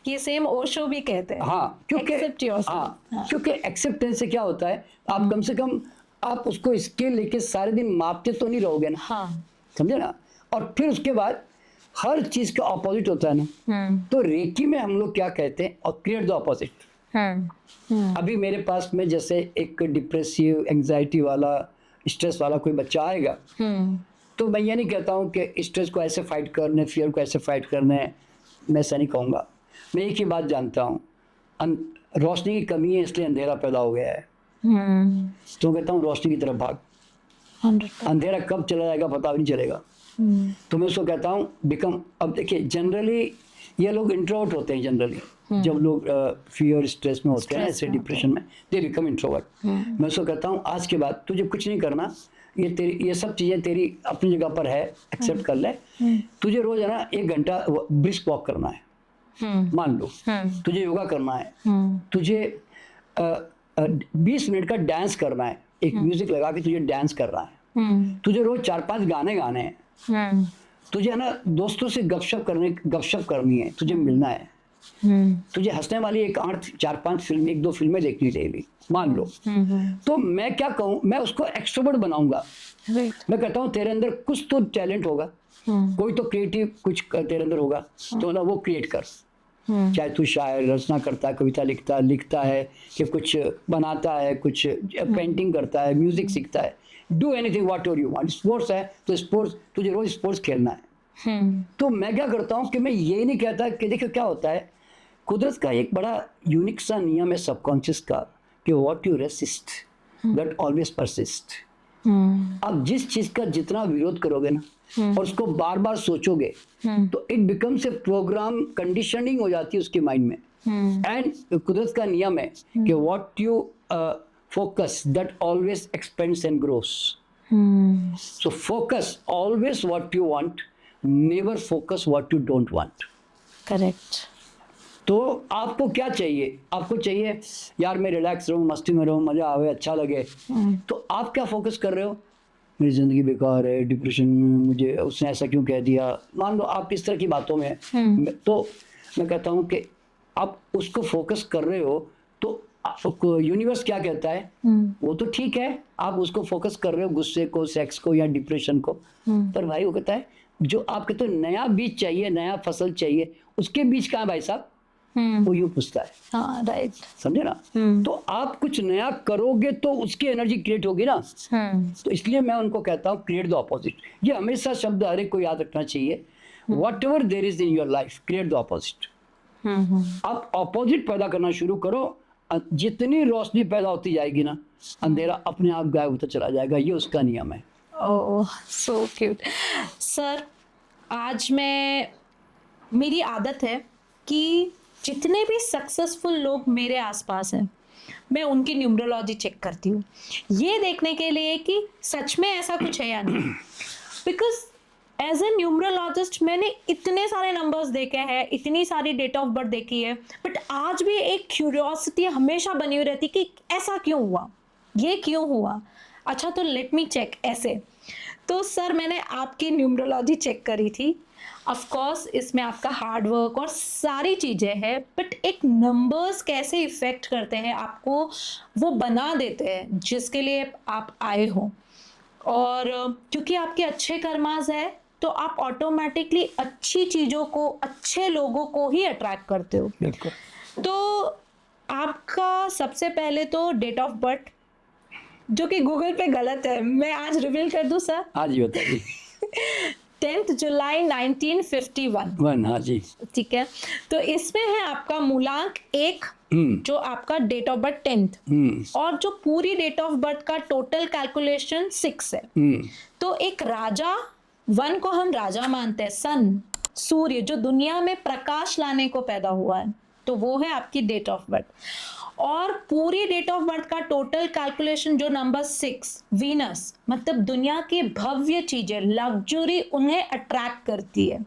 ये सेम ओशो भी कहते हैं। हाँ, क्योंकि एक्सेप्टेंस से क्या होता है, आप कम से कम आप उसको स्केल लेके सारे दिन मापते तो नहीं रहोगे ना। हाँ, समझे ना। और फिर उसके बाद हर चीज का ऑपोजिट होता है ना। तो रेकी में हम लोग क्या कहते हैं, और क्रिएट द ऑपोजिट। अभी मेरे पास में जैसे एक डिप्रेसिव, एंजाइटी वाला, स्ट्रेस वाला कोई बच्चा आएगा, तो मैं ये नहीं कहता हूँ कि स्ट्रेस को ऐसे फाइट करने, फियर को ऐसे फाइट करने है, मैं ऐसा नहीं कहूँगा। मैं एक ही बात जानता हूँ, रोशनी की कमी है इसलिए अंधेरा पैदा हो गया है, तो कहता हूँ रोशनी की तरफ भाग। 100%। अंधेरा कब चला जाएगा पता भी नहीं चलेगा। तो मैं उसको कहता हूँ बिकम। अब देखिए जनरली ये लोग इंट्रोवर्ट होते हैं जनरली, जब लोग फियर स्ट्रेस में होते हैं, ऐसे डिप्रेशन में, दे बिकम इंट्रोवर्ट। मैं उसको कहता हूँ आज के बाद तुझे कुछ नहीं करना, ये सब चीज़ें तेरी अपनी जगह पर है, एक्सेप्ट कर ले। तुझे रोज है ना 1 घंटा ब्रिस्क वॉक करना है, मान लो तुझे योगा करना है, तुझे 20 मिनट का डांस करना है, एक म्यूजिक लगा के तुझे डांस करना है, तुझे रोज 4-5 गाने गाने हैं, तुझे है ना दोस्तों से गपशप करनी है, तुझे मिलना है, तुझे हंसने वाली 4-5 फिल्म 1-2 फिल्में देखनी डेली, मान लो। तो मैं क्या कहूँ, मैं उसको एक्सट्रोवर्ट बनाऊंगा। मैं कहता हूँ तेरे अंदर कुछ तो टैलेंट होगा, कोई तो क्रिएटिव कुछ तेरे अंदर होगा, तो ना वो क्रिएट कर। चाहे तू शायर रचना करता है, कविता लिखता है, कि कुछ बनाता है, कुछ पेंटिंग करता है, म्यूजिक सीखता है, do anything what you want. Sports है तो स्पोर्ट्स, तुझे रोज स्पोर्ट्स खेलना है। तो मैं क्या करता हूँ कि मैं ये नहीं कहता कि देखो क्या होता है, कुदरत का एक बड़ा यूनिक सा नियम है सबकॉन्शियस का, कि what you resist that always persist. आप जिस चीज का जितना विरोध करोगे ना और उसको बार बार सोचोगे, तो it becomes a program, conditioning हो जाती है उसके माइंड में। एंड कुदरत का नियम है कि what you focus that always expands and grows. So focus always what you want, never focus what you don't want. Correct. तो आपको क्या चाहिए? आपको चाहिए यार मैं रिलैक्स रहूं, मस्ती में रहूं, मजा आवे, अच्छा लगे। तो आप क्या फोकस कर रहे हो? मेरी ज़िंदगी बेकार है, डिप्रेशन में, मुझे उसने ऐसा क्यों कह दिया, मान लो आप इस तरह की बातों में तो मैं कहता हूँ कि आप उसको फोकस कर रहे हो, तो यूनिवर्स क्या कहता है, वो तो ठीक है, आप उसको फोकस कर रहे हो, गुस्से को, सेक्स को या डिप्रेशन को, पर भाई वो कहता है जो आप कहते हो नया बीज चाहिए, नया फसल चाहिए, उसके बीज कहाँ है भाई साहब? वो यूं पूछता है। हाँ, राइट। समझे ना? तो आप कुछ नया करोगे तो उसकी एनर्जी क्रिएट होगी ना। तो इसलिए मैं उनको कहता हूँ क्रिएट द ऑपोजिट। ये हमेशा शब्द हर एक को याद रखना चाहिए। What ever there is in your life, create the opposite. आप ऑपोजिट पैदा करना शुरू करो, जितनी रोशनी पैदा होती जाएगी ना, अंधेरा अपने आप गायब होता चला जाएगा। ये उसका नियम है। ओह, सो क्यूट। सर, आज मेरी आदत है कि जितने भी सक्सेसफुल लोग मेरे आसपास हैं, मैं उनकी न्यूमरोलॉजी चेक करती हूँ, ये देखने के लिए कि सच में ऐसा कुछ है या नहीं। बिकॉज एज ए न्यूमरोलॉजिस्ट मैंने इतने सारे नंबर्स देखे हैं, इतनी सारी डेट ऑफ बर्थ देखी है, बट आज भी एक क्यूरियोसिटी हमेशा बनी हुई रहती कि ऐसा क्यों हुआ, ये क्यों हुआ। अच्छा, तो लेट मी चेक ऐसे। तो सर, मैंने आपकी न्यूमरोलॉजी चेक करी थी। ऑफ कोर्स इसमें आपका हार्ड वर्क और सारी चीज़ें हैं, बट एक नंबर्स कैसे इफ़ेक्ट करते हैं आपको, वो बना देते हैं जिसके लिए आप आए हो। और क्योंकि आपके अच्छे कर्मास है, तो आप ऑटोमेटिकली अच्छी चीज़ों को, अच्छे लोगों को ही अट्रैक्ट करते हो। बिल्कुल। तो आपका सबसे पहले तो डेट ऑफ बर्थ, जो कि गूगल पे गलत है, मैं आज रिवील कर दूं सर। हाँ जी, बताइए। 10 जुलाई 1951। हाँ जी। ठीक है, तो इसमें है आपका मूलांक 1, जो आपका डेट ऑफ बर्थ 10th, और जो पूरी डेट ऑफ बर्थ का टोटल कैलकुलेशन 6 है। तो एक राजा, 1 को हम राजा मानते हैं, सन, सूर्य, जो दुनिया में प्रकाश लाने को पैदा हुआ है, तो वो है आपकी डेट ऑफ बर्थ। और पूरी डेट ऑफ बर्थ का टोटल कैलकुलेशन जो नंबर 6, वीनस, मतलब दुनिया की भव्य चीजें, लग्जरी, उन्हें अट्रैक्ट करती है।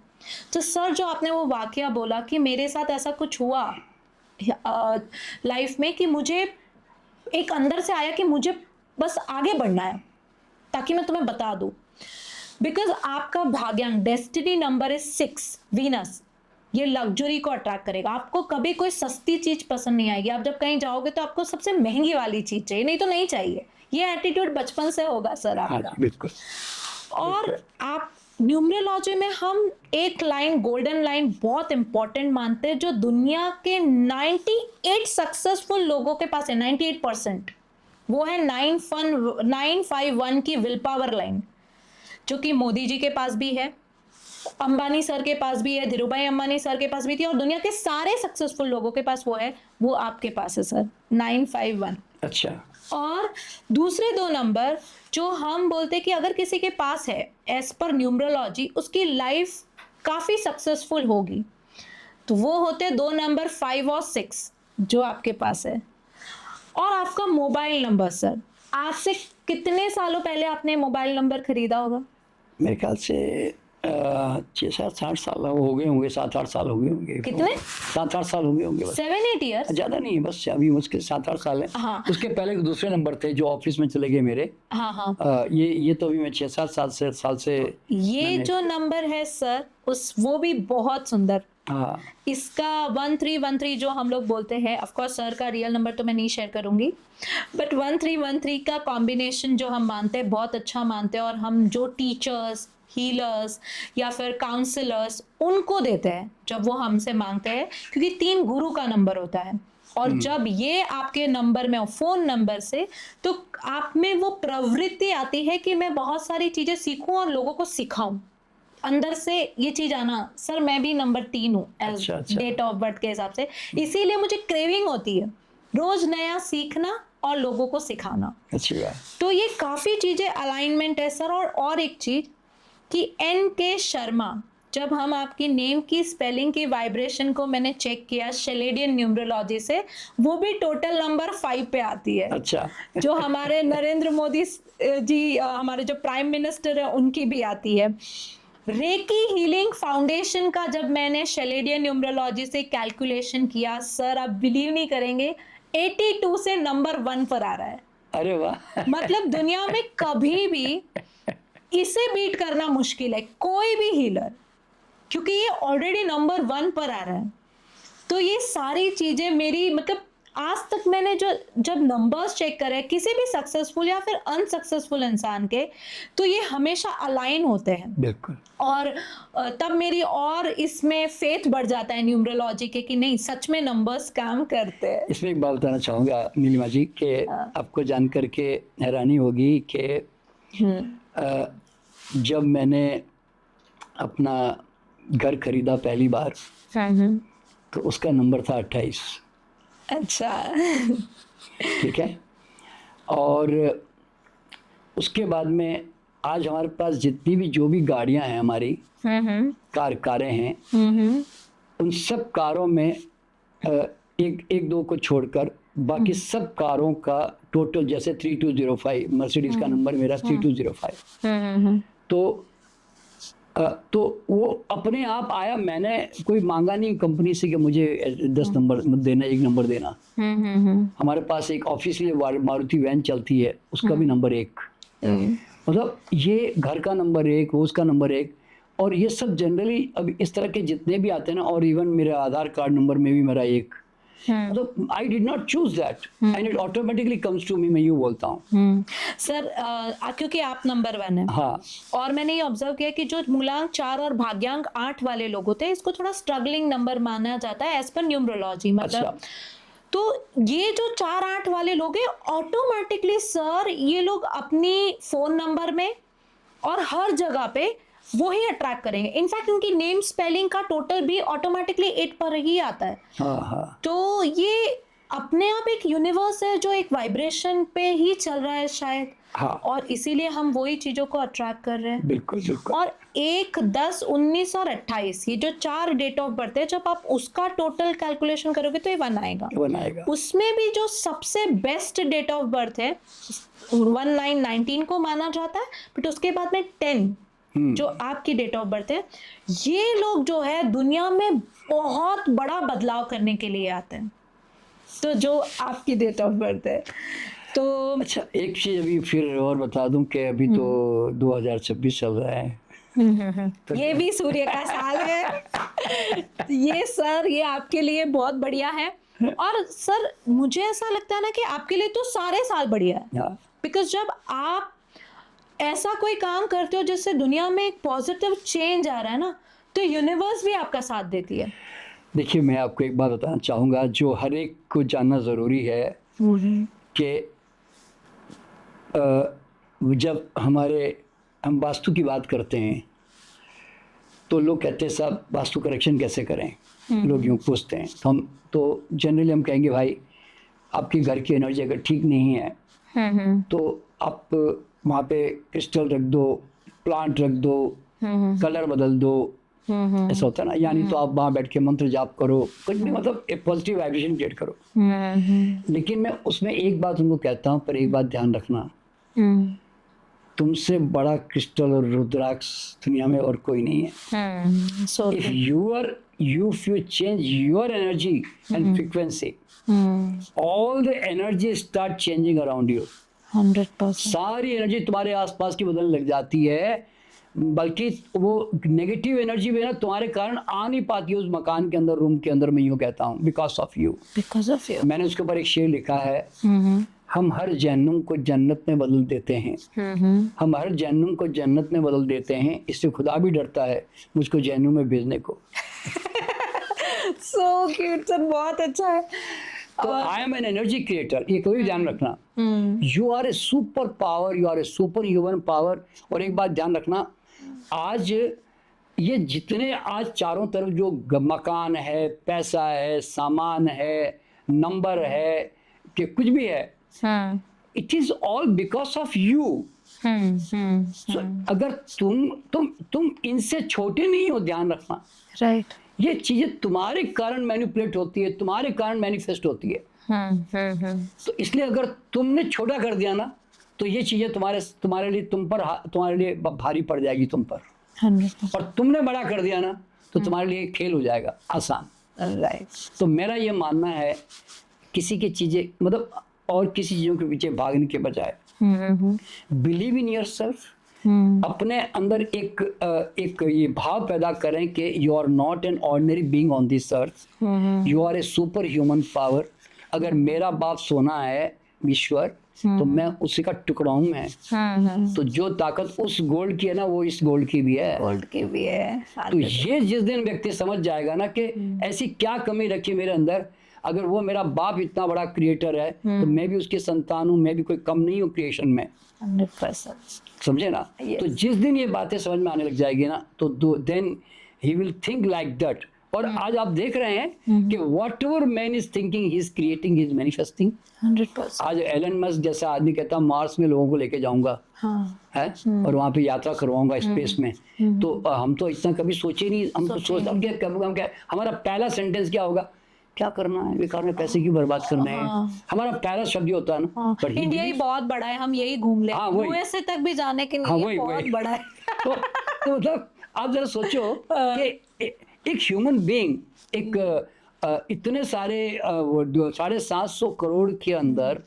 तो सर, जो आपने वो वाकया बोला कि मेरे साथ ऐसा कुछ हुआ लाइफ में, कि मुझे एक अंदर से आया कि मुझे बस आगे बढ़ना है, ताकि मैं तुम्हें बता दूं। बिकॉज आपका भाग्यांक, डेस्टिनी नंबर है 6, वीनस, ये लग्जरी को अट्रैक्ट करेगा। आपको कभी कोई सस्ती चीज पसंद नहीं आएगी। आप जब कहीं जाओगे तो आपको सबसे महंगी वाली चीज चाहिए, नहीं तो नहीं चाहिए। ये एटीट्यूड बचपन से होगा सर आपका। बिल्कुल। और आप न्यूमरोलॉजी में हम एक लाइन, गोल्डन लाइन, बहुत इंपॉर्टेंट मानते हैं, जो दुनिया के 98 सक्सेसफुल लोगों के पास है, 98%। वो है 951 की विल पावर लाइन, जो कि मोदी जी के पास भी है, अंबानी सर के पास भी है, धीरूभाई अंबानी सर के पास भी थी, और दुनिया के सारे सक्सेसफुल लोगों के पास वो है। वो आपके पास है सर, 951। अच्छा। और दूसरे दो नंबर जो हम बोलते हैं कि अगर किसी के पास है एज पर न्यूमरोलॉजी उसकी लाइफ काफ़ी सक्सेसफुल होगी, तो वो होते दो नंबर 5 और 6 जो आपके पास है। और आपका मोबाइल नंबर सर, आज से कितने सालों पहले आपने मोबाइल नंबर खरीदा होगा? मेरे ख्याल से 6-7 साल हो गए होंगे, 7-8 साल हो गए होंगे। कितने? 7-8 साल हो गए होंगे बस। 7-8 ईयर्स? ज़्यादा नहीं है, बस अभी मुझके 7-8 साल है। हाँ। उसके पहले दूसरे नंबर थे जो ऑफिस में चले गए मेरे। हाँ हाँ। ये तो अभी मैं 6-7 साल से ये जो नंबर है सर, वो भी बहुत सुंदर। हाँ इसका 1313 जो हम लोग बोलते हैं, ऑफ कोर्स सर का रियल नंबर तो मैं नहीं शेयर करूंगी, बट 1313 का कॉम्बिनेशन जो हम मानते हैं बहुत अच्छा मानते हैं, और हम जो टीचर्स, हीलर्स या फिर काउंसलर्स उनको देते हैं जब वो हमसे मांगते हैं, क्योंकि 3 गुरु का नंबर होता है। और जब ये आपके नंबर में हो, फोन नंबर से, तो आप में वो प्रवृत्ति आती है कि मैं बहुत सारी चीजें सीखूं और लोगों को सिखाऊं। अंदर से ये चीज आना, सर मैं भी नंबर 3 हूँ एज अच्छा। डेट ऑफ बर्थ के हिसाब से, इसीलिए मुझे क्रेविंग होती है रोज नया सीखना और लोगों को सिखाना। अच्छी बात। तो ये काफी चीजें अलाइनमेंट है सर। और एक चीज कि NK शर्मा, जब हम आपकी नेम की स्पेलिंग की वाइब्रेशन को मैंने चेक किया शेलेडियन न्यूमरोलॉजी से, वो भी टोटल नंबर 5 पे आती है। अच्छा। जो हमारे नरेंद्र मोदी जी, हमारे जो प्राइम मिनिस्टर है, उनकी भी आती है। रेकी हीलिंग फाउंडेशन का जब मैंने शेलेडियन न्यूमरोलॉजी से कैलकुलेशन किया सर, आप बिलीव नहीं करेंगे, 82 से नंबर 1 पर आ रहा है। अरे वाह। मतलब दुनिया में कभी भी इसे बीट करना मुश्किल है, कोई भी हीलर, क्योंकि ये ऑलरेडी नंबर 1 पर आ रहा है। तो ये सारी चीजें मेरी, मतलब आज तक मैंने जब नंबर्स चेक करे किसी भी सक्सेसफुल या फिर अनसक्सेसफुल इंसान के, तो ये हमेशा अलाइन होते हैं। बिल्कुल। और तब मेरी और इसमें फेथ बढ़ जाता है न्यूमरोलॉजी के, कि नहीं सच में नंबर्स काम करते हैं। इसमें एक बात बताना चाहूँगा नीलिमा जी कि आपको जान करके हैरानी होगी कि जब मैंने अपना घर खरीदा पहली बार, तो उसका नंबर था 28। अच्छा। ठीक है। और उसके बाद में आज हमारे पास जितनी भी जो भी गाड़ियां हैं हमारी, कारें हैं, उन सब कारों में एक दो को छोड़कर बाकी सब कारों का टोटल, जैसे 3205 मर्सिडीज का नंबर मेरा 3205। तो वो अपने आप आया, मैंने कोई मांगा नहीं कंपनी से कि मुझे 10 नंबर देना, 1 नंबर देना। हमारे पास एक ऑफिशियल मारुति वैन चलती है, उसका भी नंबर 1। मतलब ये घर का नंबर 1, वो उसका नंबर 1। और ये सब जनरली अब इस तरह के जितने भी आते हैं ना, और इवन मेरे आधार कार्ड नंबर में भी मेरा 1। मतलब I did not choose that and it automatically comes to me, मैं यूँ बोलता हूँ सर। क्योंकि आप नंबर 1 है। हाँ। और मैंने ये ऑब्जर्व किया कि जो मूलांक 4 और भाग्यांक 8 वाले लोग होते हैं, इसको थोड़ा स्ट्रगलिंग नंबर माना जाता है एज पर न्यूमरोलॉजी। मतलब अच्छा। तो ये जो 4-8 वाले लोग हैं, ऑटोमेटिकली सर ये लोग अपनी फोन नंबर में और हर जगह पे वो ही अट्रैक्ट करेंगे। इनफैक्ट उनकी नेम स्पेलिंग का टोटल भी ऑटोमेटिकली 8 पर ही आता है। हाँ। तो ये अपने आप एक यूनिवर्स है जो एक वाइब्रेशन पे ही चल रहा है शायद। हाँ। और इसीलिए हम वही चीजों को अट्रैक्ट कर रहे हैं। बिल्कुल बिल्कुल। और 1, 10, 19 और 28, ये जो 4 डेट ऑफ बर्थ है, जब आप उसका टोटल कैलकुलेशन करोगे तो ये 1 आएगा। 1 आएगा। उसमें भी जो सबसे बेस्ट डेट ऑफ बर्थ है 1919 को माना जाता है, बट उसके बाद में 10 जो आपकी डेट ऑफ बर्थ है, ये लोग जो है दुनिया में बहुत बड़ा बदलाव करने के लिए आते हैं। तो जो आपकी डेट ऑफ बर्थ है, तो अच्छा एक चीज अभी फिर और बता दूं कि अभी तो 2026 चल रहा है। ये भी सूर्य का साल है। ये सर, ये आपके लिए बहुत बढ़िया है। और सर मुझे ऐसा लगता है ना कि आपके लिए तो सारे साल बढ़िया है, बिकॉज जब आप ऐसा कोई काम करते हो जिससे दुनिया में एक पॉजिटिव चेंज आ रहा है ना, तो यूनिवर्स भी आपका साथ देती है। देखिए मैं आपको एक बात बताना चाहूँगा जो हर एक को जानना ज़रूरी है कि जब हम वास्तु की बात करते हैं तो लोग कहते हैं साहब वास्तु करेक्शन कैसे करें, लोग यूँ पूछते हैं। तो जनरली हम कहेंगे भाई आपके घर की एनर्जी अगर ठीक नहीं है तो आप वहाँ पे क्रिस्टल रख दो, प्लांट रख दो, कलर बदल दो, ऐसा होता है ना। यानी तो आप वहाँ बैठ के मंत्र जाप करो, कुछ भी, मतलब एक पॉजिटिव वाइब्रेशन क्रिएट करो। लेकिन मैं उसमें एक बात उनको कहता हूँ, पर एक बात ध्यान रखना, तुमसे बड़ा क्रिस्टल और रुद्राक्ष दुनिया में और कोई नहीं है। So If you change your energy and frequency, all the energy start changing around you. 100%. सारी एनर्जी तुम्हारे आसपास की बदलने लग जाती है, बल्कि वो नेगेटिव एनर्जी भी ना तुम्हारे कारण आ नहीं पाती उस मकान के अंदर, रूम के अंदर। मैं यूँ कहता हूँ, because of you. Because of you. मैंने उसके ऊपर एक शेर लिखा है, हम हर जहन्नुम को जन्नत में बदल देते हैं, हम हर जहन्नुम को जन्नत में बदल देते हैं, इससे खुदा भी डरता है मुझको जहन्नुम में भेजने को। So cute sir, बहुत अच्छा है। तो I am an energy creator, ये कोई ध्यान रखना। You are a super power, you are a super human power. और एक बात ध्यान रखना, आज ये जितने आज चारों तरफ जो मकान है, पैसा है, सामान है, नंबर है, कि कुछ भी है, it is all because of you. अगर तुम इनसे छोटे नहीं हो, ध्यान रखना। राइट। ये चीजें तुम्हारे कारण मैनिपुलेट होती है, तुम्हारे कारण मैनिफेस्ट होती है। तो इसलिए अगर तुमने छोटा कर दिया ना, तो ये चीजें तुम्हारे लिए तुम्हारे लिए भारी पड़ जाएगी तुम पर। 100%. और तुमने बड़ा कर दिया ना, तो तुम्हारे लिए खेल हो जाएगा आसान। राइट। तो मेरा ये मानना है, किसी की चीजें, मतलब और किसी चीजों के पीछे भागने के बजाय बिलीव इन योरसेल्फ। अपने अंदर एक ये भाव पैदा करें कि you are not an ordinary being on this earth, you are a super human power. अगर मेरा बाप सोना है ईश्वर, तो मैं उसी का टुकड़ा हूँ मैं। तो जो ताकत उस गोल्ड की है ना, वो इस गोल्ड की भी है। गोल्ड की भी है। तो ये जिस दिन व्यक्ति समझ जाएगा ना कि ऐसी क्या कमी रखी मेरे अंदर, अगर वो मेरा बाप इतना बड़ा क्रिएटर है, तो मैं भी उसकी संतान हूँ, मैं भी कोई कम नहीं हूँ क्रिएशन में। 100%. समझे ना? Yes. तो जिस दिन ये बातें समझ में आने लग जाएगी ना, तो then he will think like that. और आज आप देख रहे हैं कि whatever man is thinking, he is creating, he is manifesting. 100%. आज एलन मस्क जैसा आदमी कहता मार्स में लोगों को लेके जाऊंगा, है, और वहां पे यात्रा करवाऊंगा स्पेस में। तो हम तो इतना कभी सोचे नहीं। हम तो सोचते हम क्या, हमारा पहला सेंटेंस क्या होगा, क्या करना है, बेकार में पैसे की बर्बाद करना है। हमारा पहला शब्द होता है ना। पर इंडिया ही बहुत बड़ा है, हम यही घूम ले। यूएसए तक भी जाने के लिए बहुत बड़ा है। तो मतलब आप जरा सोचो कि एक ह्यूमन बीइंग, एक इतने सारे 750 करोड़ के अंदर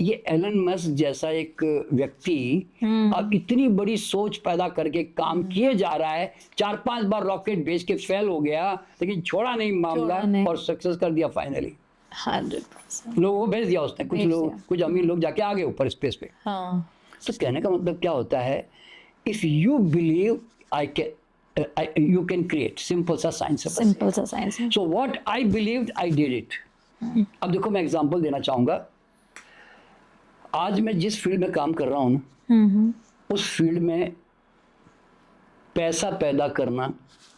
ये एलन मस्क जैसा एक व्यक्ति अब इतनी बड़ी सोच पैदा करके काम किए जा रहा है। 4-5 बार रॉकेट भेज के फेल हो गया, लेकिन छोड़ा नहीं मामला, और सक्सेस कर दिया फाइनली। 100%. लोगों को भेज दिया उसने। कुछ अमीर लोग जाके आ गए ऊपर स्पेस पे। तो कहने का मतलब क्या होता है, if you believe you can create। Simple सा साइंस है। सिंपल सा साइंस है। So what I believed, I did it। अब देखो, मैं एग्जांपल देना चाहूँगा। आज मैं जिस फील्ड में काम कर रहा हूँ ना, उस फील्ड में पैसा पैदा करना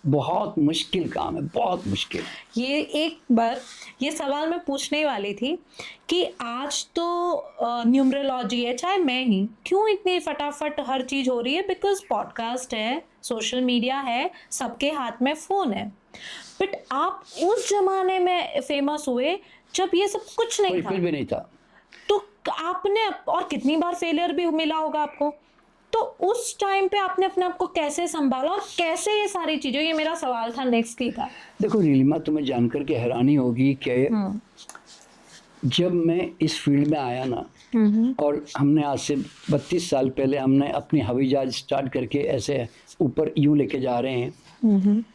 बहुत मुश्किल काम है, बहुत मुश्किल। ये एक बार ये सवाल मैं पूछने वाली थी कि आज तो न्यूमरोलॉजी है, चाहे मैं ही क्यों इतनी फटाफट हर चीज़ हो रही है, बिकॉज पॉडकास्ट है, सोशल मीडिया है, सबके हाथ में फ़ोन है। बट आप उस जमाने में फेमस हुए जब ये सब कुछ नहीं था। कुछ भी नहीं था। तो आपने, और कितनी बार फेलियर भी मिला होगा आपको, तो उस टाइम पे आपने अपने आप को कैसे संभाला और कैसे ये सारी चीजें, ये मेरा सवाल था नेक्स्ट ही था। देखो नीलिमा, तुम्हें जानकर के हैरानी होगी कि जब मैं इस फील्ड में आया ना, और हमने आज से 32 साल पहले हमने अपनी हवाई जहाज स्टार्ट करके ऐसे ऊपर यूं लेके जा रहे हैं।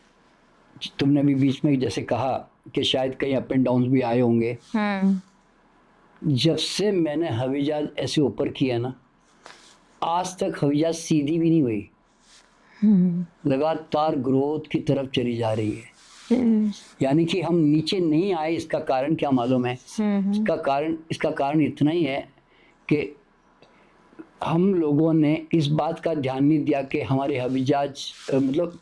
तुमने भी बीच में जैसे कहा कि शायद कहीं अप एंड डाउन भी आए होंगे। जब से मैंने हवाई जहाज ऐसे ऊपर किया ना, आज तक हवाई जहाज सीधी भी नहीं हुई, लगातार ग्रोथ की तरफ चली जा रही है। यानी कि हम नीचे नहीं आए। इसका कारण क्या मालूम है? इसका कारण इतना ही है कि हम लोगों ने इस बात का ध्यान नहीं दिया कि हमारे हवाई जहाज, मतलब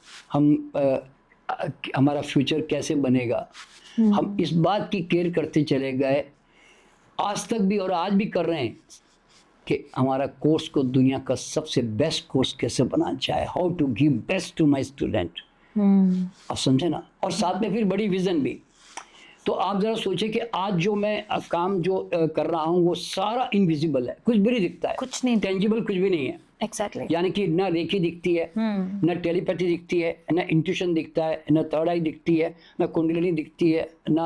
हमारा फ्यूचर कैसे बनेगा। हम इस बात की केयर करते चले गए, आज तक भी और आज भी कर रहे हैं कि हमारा कोर्स को दुनिया का सबसे बेस्ट कोर्स कैसे बनाना चाहे, how to give best to my student. आप समझे ना, और साथ में फिर बड़ी विजन भी। तो आप जरा सोचिए कि आज जो मैं काम जो कर रहा हूँ वो सारा इनविजिबल है, कुछ भी नहीं दिखता है, कुछ नहीं, टेंजिबल कुछ भी नहीं है। एग्जैक्टली। यानी कि ना रेखी दिखती है, ना टेलीपैथी दिखती है, ना इंट्यूशन दिखता है, ना थर्ड आई दिखती है, ना कुंडलिनी दिखती है, ना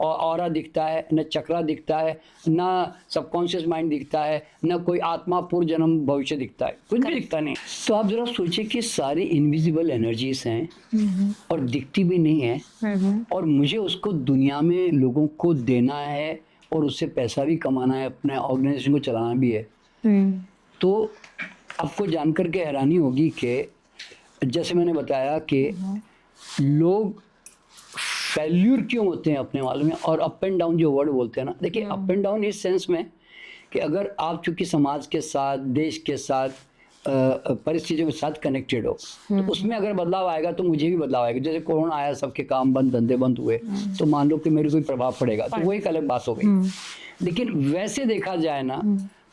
ऑरा दिखता है, ना चक्रा दिखता है, ना सबकॉन्शियस माइंड दिखता है, ना कोई आत्मा पूर्व जन्म भविष्य दिखता है, कुछ भी दिखता नहीं। तो आप जरा सोचिए कि सारी इनविजिबल एनर्जीज हैं और दिखती भी नहीं है, और मुझे उसको दुनिया में लोगों को देना है और उससे पैसा भी कमाना है, अपने ऑर्गेनाइजेशन को चलाना भी है। तो आपको जानकर के हैरानी होगी कि जैसे मैंने बताया कि लोग फेल्यूर क्यों होते हैं अपने मालूम में, और अप एंड डाउन जो वर्ड बोलते हैं ना, देखिए अप एंड डाउन इस सेंस में कि अगर आप चूंकि समाज के साथ, देश के साथ, परिस्थितियों के साथ कनेक्टेड हो, तो उसमें अगर बदलाव आएगा तो मुझे भी बदलाव आएगा। जैसे कोरोना आया, सबके काम बंद, धंधे बंद हुए, तो मान लो कि मेरे कोई प्रभाव पड़ेगा, तो वो एक अलग बात हो गई। लेकिन वैसे देखा जाए ना,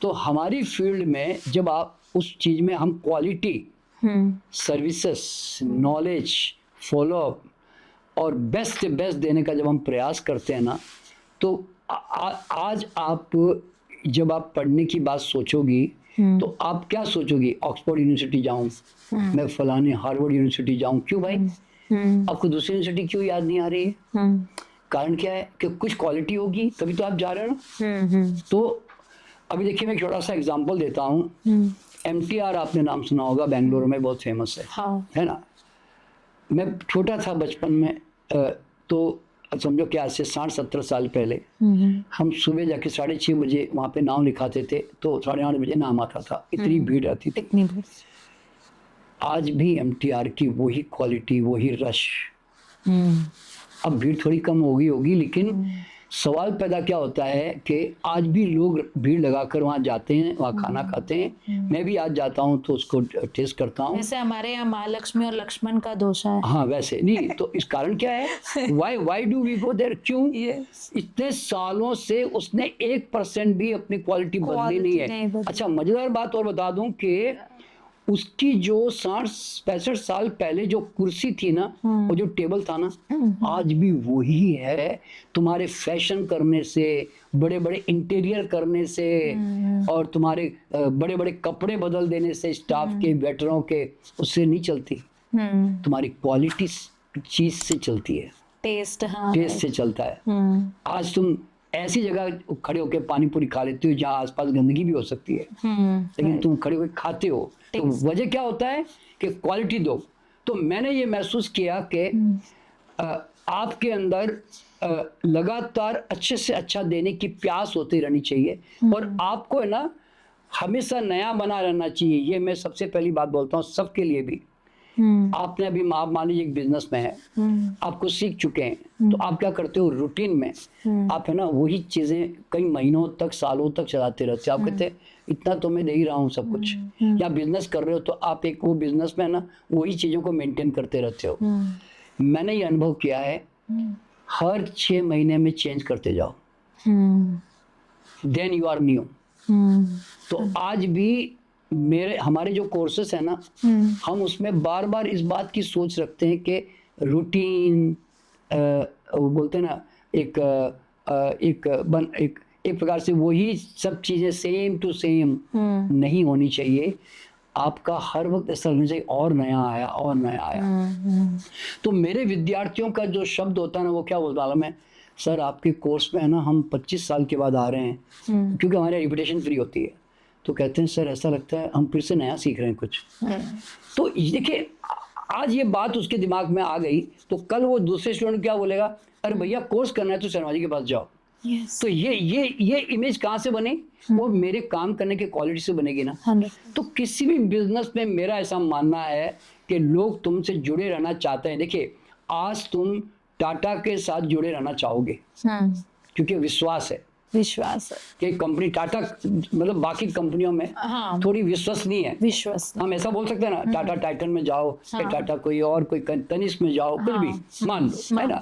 तो हमारी फील्ड में जब आप उस चीज में हम क्वालिटी सर्विसेज, नॉलेज, फॉलोअप और बेस्ट से बेस्ट देने का जब हम प्रयास करते हैं ना, तो आज आप जब आप पढ़ने की बात सोचोगी तो आप क्या सोचोगी? ऑक्सफोर्ड यूनिवर्सिटी जाऊं, मैं फलाने हार्वर्ड यूनिवर्सिटी जाऊं। क्यों भाई? आपको दूसरी यूनिवर्सिटी क्यों याद नहीं आ रही है? कारण क्या है कि कुछ क्वालिटी होगी तभी तो आप जा रहे हो ना। तो अभी देखिए, मैं एक छोटा सा एग्जांपल देता हूँ। MTR आपने नाम सुना होगा, बेंगलुरु में बहुत फेमस है, हाँ। है ना। मैं छोटा था बचपन में, तो समझो कि आज से 60-70 साल पहले हम सुबह जाके 6:30 बजे वहाँ पे नाम लिखाते थे, तो 8:30 बजे नाम आता था। इतनी भीड़ रहती थी। इतनी भीड़। आज भी MTR की वही क्वालिटी, वही रश। अब भीड़ थोड़ी कम होगी, लेकिन सवाल पैदा क्या होता है कि आज भी लोग भीड़ लगाकर वहाँ जाते हैं, वहाँ खाना खाते हैं। मैं भी आज जाता हूँ तो उसको टेस्ट करता हूँ। जैसे हमारे यहाँ महालक्ष्मी और लक्ष्मण का डोसा है। हाँ, वैसे नहीं तो इस कारण क्या है, why do we go there? क्यों? इतने सालों से उसने 1% भी अपनी क्वालिटी बदली नहीं है। अच्छा, मजेदार बात और बता दूं कि उसकी जो 60-65 साल पहले जो कुर्सी थी ना, वो जो टेबल था ना, आज भी वही है। तुम्हारे फैशन करने से, बड़े बड़े इंटीरियर करने से, और तुम्हारे बड़े बड़े कपड़े बदल देने से स्टाफ के, वेटरों के, उससे नहीं चलती। तुम्हारी क्वालिटी चीज से चलती है, टेस्ट। हाँ, टेस्ट से चलता है। आज तुम ऐसी जगह खड़े होकर पानी पूरी खा लेते हो जहाँ आसपास गंदगी भी हो सकती है, लेकिन तुम खड़े होकर खाते हो, तो वजह क्या होता है कि क्वालिटी दो। तो मैंने ये महसूस किया कि आपके अंदर लगातार अच्छे से अच्छा देने की प्यास होती रहनी चाहिए, और आपको है ना हमेशा नया बना रहना चाहिए। ये मैं सबसे पहली बात बोलता हूँ सबके लिए भी। आपने अभी आप मान लीजिए एक बिजनेस में है, आपको सीख चुके हैं, तो आप क्या करते हो? रूटीन में आप है ना वही चीजें कई महीनों तक, सालों तक चलाते रहते हो। आप कहते हैं इतना तो मैं दे ही रहा हूँ सब कुछ। या बिजनेस कर रहे हो तो आप एक वो बिजनेस में है ना वही चीजों को मेंटेन करते रहते हो। मैंने ये अनुभव किया है, हर 6 महीने में चेंज करते जाओ, देन यू आर न्यू। तो आज भी हमारे जो कोर्सेस है ना, हम उसमें बार बार इस बात की सोच रखते हैं कि रूटीन, वो बोलते हैं ना, एक प्रकार से वही सब चीजें सेम टू सेम नहीं होनी चाहिए। आपका हर वक्त ऐसा होना चाहिए और नया आया, और नया आया। तो मेरे विद्यार्थियों का जो शब्द होता है ना, वो क्या बोलता है मैं, सर आपके कोर्स में है ना हम 25 साल के बाद आ रहे हैं, क्योंकि हमारी रिपीटेशन फ्री होती है। तो कहते हैं सर ऐसा लगता है हम फिर से नया सीख रहे हैं कुछ। तो देखिए, आज ये बात उसके दिमाग में आ गई, तो कल वो दूसरे स्टूडेंट क्या बोलेगा, अरे भैया कोर्स करना है तो शर्मा जी के पास जाओ। तो ये इमेज कहाँ से बने? वो मेरे काम करने के क्वालिटी से बनेगी ना। तो किसी भी बिजनेस में मेरा ऐसा मानना है कि लोग तुमसे जुड़े रहना चाहते हैं। देखिए, आज तुम टाटा के साथ जुड़े रहना चाहोगे, क्योंकि विश्वास है कि कंपनी टाटा, मतलब बाकी कंपनियों में थोड़ी विश्वसनीय है। हम ऐसा बोल सकते हैं ना, टाटा टाइटन में जाओ, टाटा कोई और, कोई तनिष्क में जाओ, कुछ भी मान लो, है ना।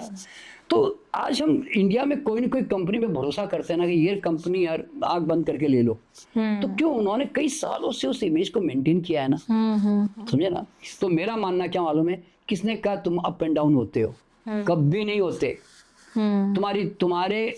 तो आज हम इंडिया में कोई ना कोई कंपनी पे भरोसा करते हैं ना कि ये कंपनी यार आंख बंद करके ले लो, तो क्यों उन्होंने कई सालों से उस इमेज को मेंटेन किया है ना, समझे ना। तो मेरा मानना क्या मालूम है, किसने कहा तुम अप एंड डाउन होते हो, कभी नहीं होते। तुम्हारे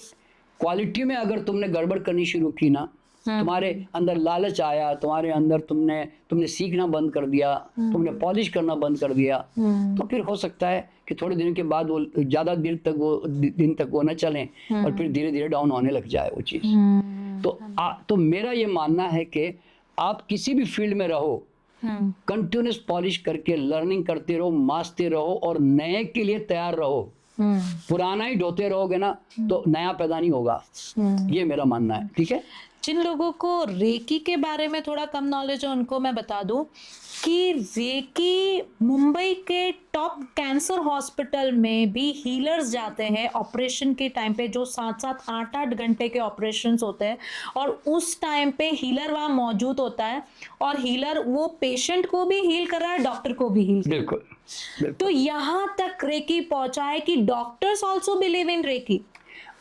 क्वालिटी में अगर तुमने गड़बड़ करनी शुरू की ना, तुम्हारे अंदर लालच आया, तुम्हारे अंदर तुमने सीखना बंद कर दिया, तुमने पॉलिश करना बंद कर दिया, तो फिर हो सकता है कि थोड़े दिन के बाद वो ज्यादा दिन तक वो न चलें और फिर धीरे धीरे डाउन होने लग जाए वो चीज। तो मेरा ये मानना है कि आप किसी भी फील्ड में रहो, कंटिन्यूस पॉलिश करके लर्निंग करते रहो, मास्ते रहो और नए के लिए तैयार रहो। पुराना ही ढोते रहोगे ना तो नया पैदा नहीं होगा, ये मेरा मानना है। ठीक है, जिन लोगों को रेकी के बारे में थोड़ा कम नॉलेज है उनको मैं बता दूं कि रेकी मुंबई के टॉप कैंसर हॉस्पिटल में भी हीलर्स जाते हैं ऑपरेशन के टाइम पे, जो 7-7 8-8 घंटे के ऑपरेशंस होते हैं, और उस टाइम पे हीलर वहाँ मौजूद होता है और हीलर वो पेशेंट को भी हील कर रहा है, डॉक्टर को भी हील। बिल्कुल। तो यहाँ तक रेकी पहुंचा है कि doctors also believe in reiki.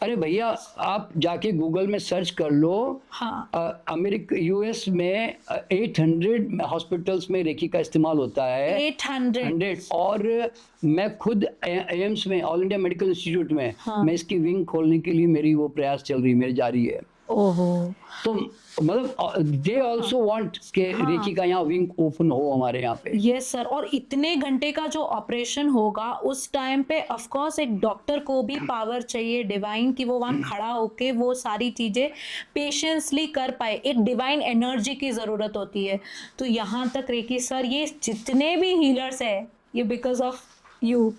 अरे भैया, आप जाके गूगल में सर्च कर लो। हाँ, अमेरिका यूएस में 800 हॉस्पिटल्स में रेकी का इस्तेमाल होता है। 800। और मैं खुद एम्स में, ऑल इंडिया मेडिकल इंस्टीट्यूट में, मैं इसकी विंग खोलने के लिए मेरी वो प्रयास चल रही, मेरी जारी है। ओहो, तो मतलब दे ऑल्सो वांट के रेकी का यहाँ विंग ओपन हो हमारे यहाँ पे। Yes sir. और इतने घंटे का जो ऑपरेशन होगा उस टाइम पे ऑफ कोर्स एक डॉक्टर को भी पावर चाहिए डिवाइन कि वो वहाँ खड़ा होके वो सारी चीजें पेशेंसली कर पाए, एक डिवाइन एनर्जी की जरूरत होती है। तो यहाँ तक रेकी सर, ये जितने भी हीलर्स है ये बिकॉज ऑफ यू।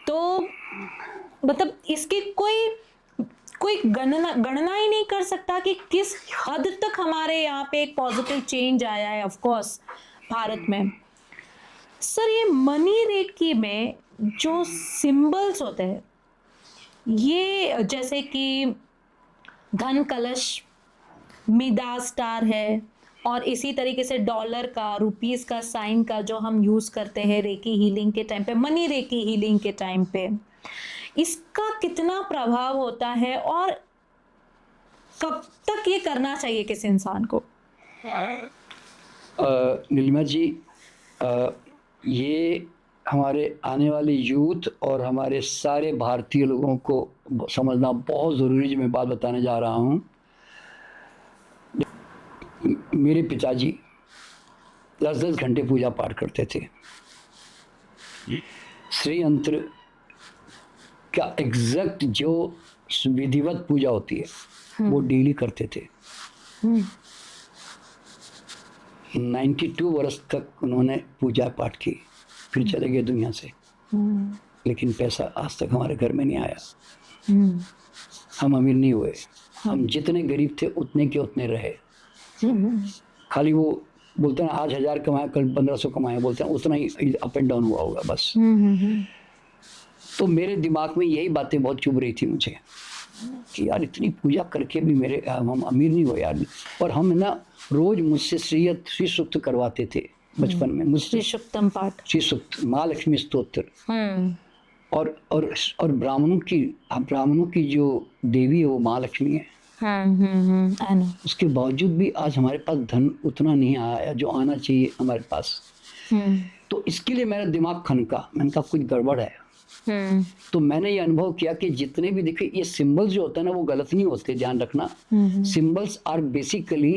तो मतलब इसकी कोई गणना ही नहीं कर सकता कि किस हद तक हमारे यहाँ पे एक पॉजिटिव चेंज आया है ऑफ कोर्स भारत में। सर, ये मनी रेकी में जो सिंबल्स होते हैं, ये जैसे कि धन कलश, मिदा स्टार है, और इसी तरीके से डॉलर का, रुपीस का साइन का जो हम यूज करते हैं रेकी हीलिंग के टाइम पे, मनी रेकी हीलिंग के टाइम पे, इसका कितना प्रभाव होता है और कब तक ये करना चाहिए किसी इंसान को? नीलिमा जी, ये हमारे आने वाले यूथ और हमारे सारे भारतीय लोगों को समझना बहुत ज़रूरी है। मैं बात बताने जा रहा हूँ। मेरे पिताजी 10-10 घंटे पूजा पाठ करते थे। श्री यंत्र का एग्जैक्ट जो विधिवत पूजा होती है वो डेली करते थे। 92 वर्ष तक उन्होंने पूजा पाठ की, फिर चले गए दुनिया से। लेकिन पैसा आज तक हमारे घर में नहीं आया। हम अमीर नहीं हुए, हम जितने गरीब थे उतने के उतने रहे। खाली वो बोलते हैं आज 1000 कमाया कल 1500 कमाया, बोलते हैं उतना ही अप एंड डाउन हुआ होगा बस। तो मेरे दिमाग में यही बातें बहुत चुभ रही थी मुझे कि यार इतनी पूजा करके भी हम अमीर नहीं हुए यार। और हम ना रोज मुझसे श्री सूक्त करवाते थे बचपन में, मुझसे श्री सूक्तम पाठ, श्री सूक्त, महालक्ष्मी स्तोत्र। और ब्राह्मणों की जो देवी है वो महालक्ष्मी है। उसके बावजूद भी आज हमारे पास धन उतना नहीं आया जो आना चाहिए हमारे पास। तो इसके लिए मेरा दिमाग खनका, मैंने कहा कुछ गड़बड़ है। तो मैंने ये अनुभव किया कि जितने भी देखिए ये सिंबल्स जो होते हैं ना वो गलत नहीं होते, ध्यान रखना। Symbols are basically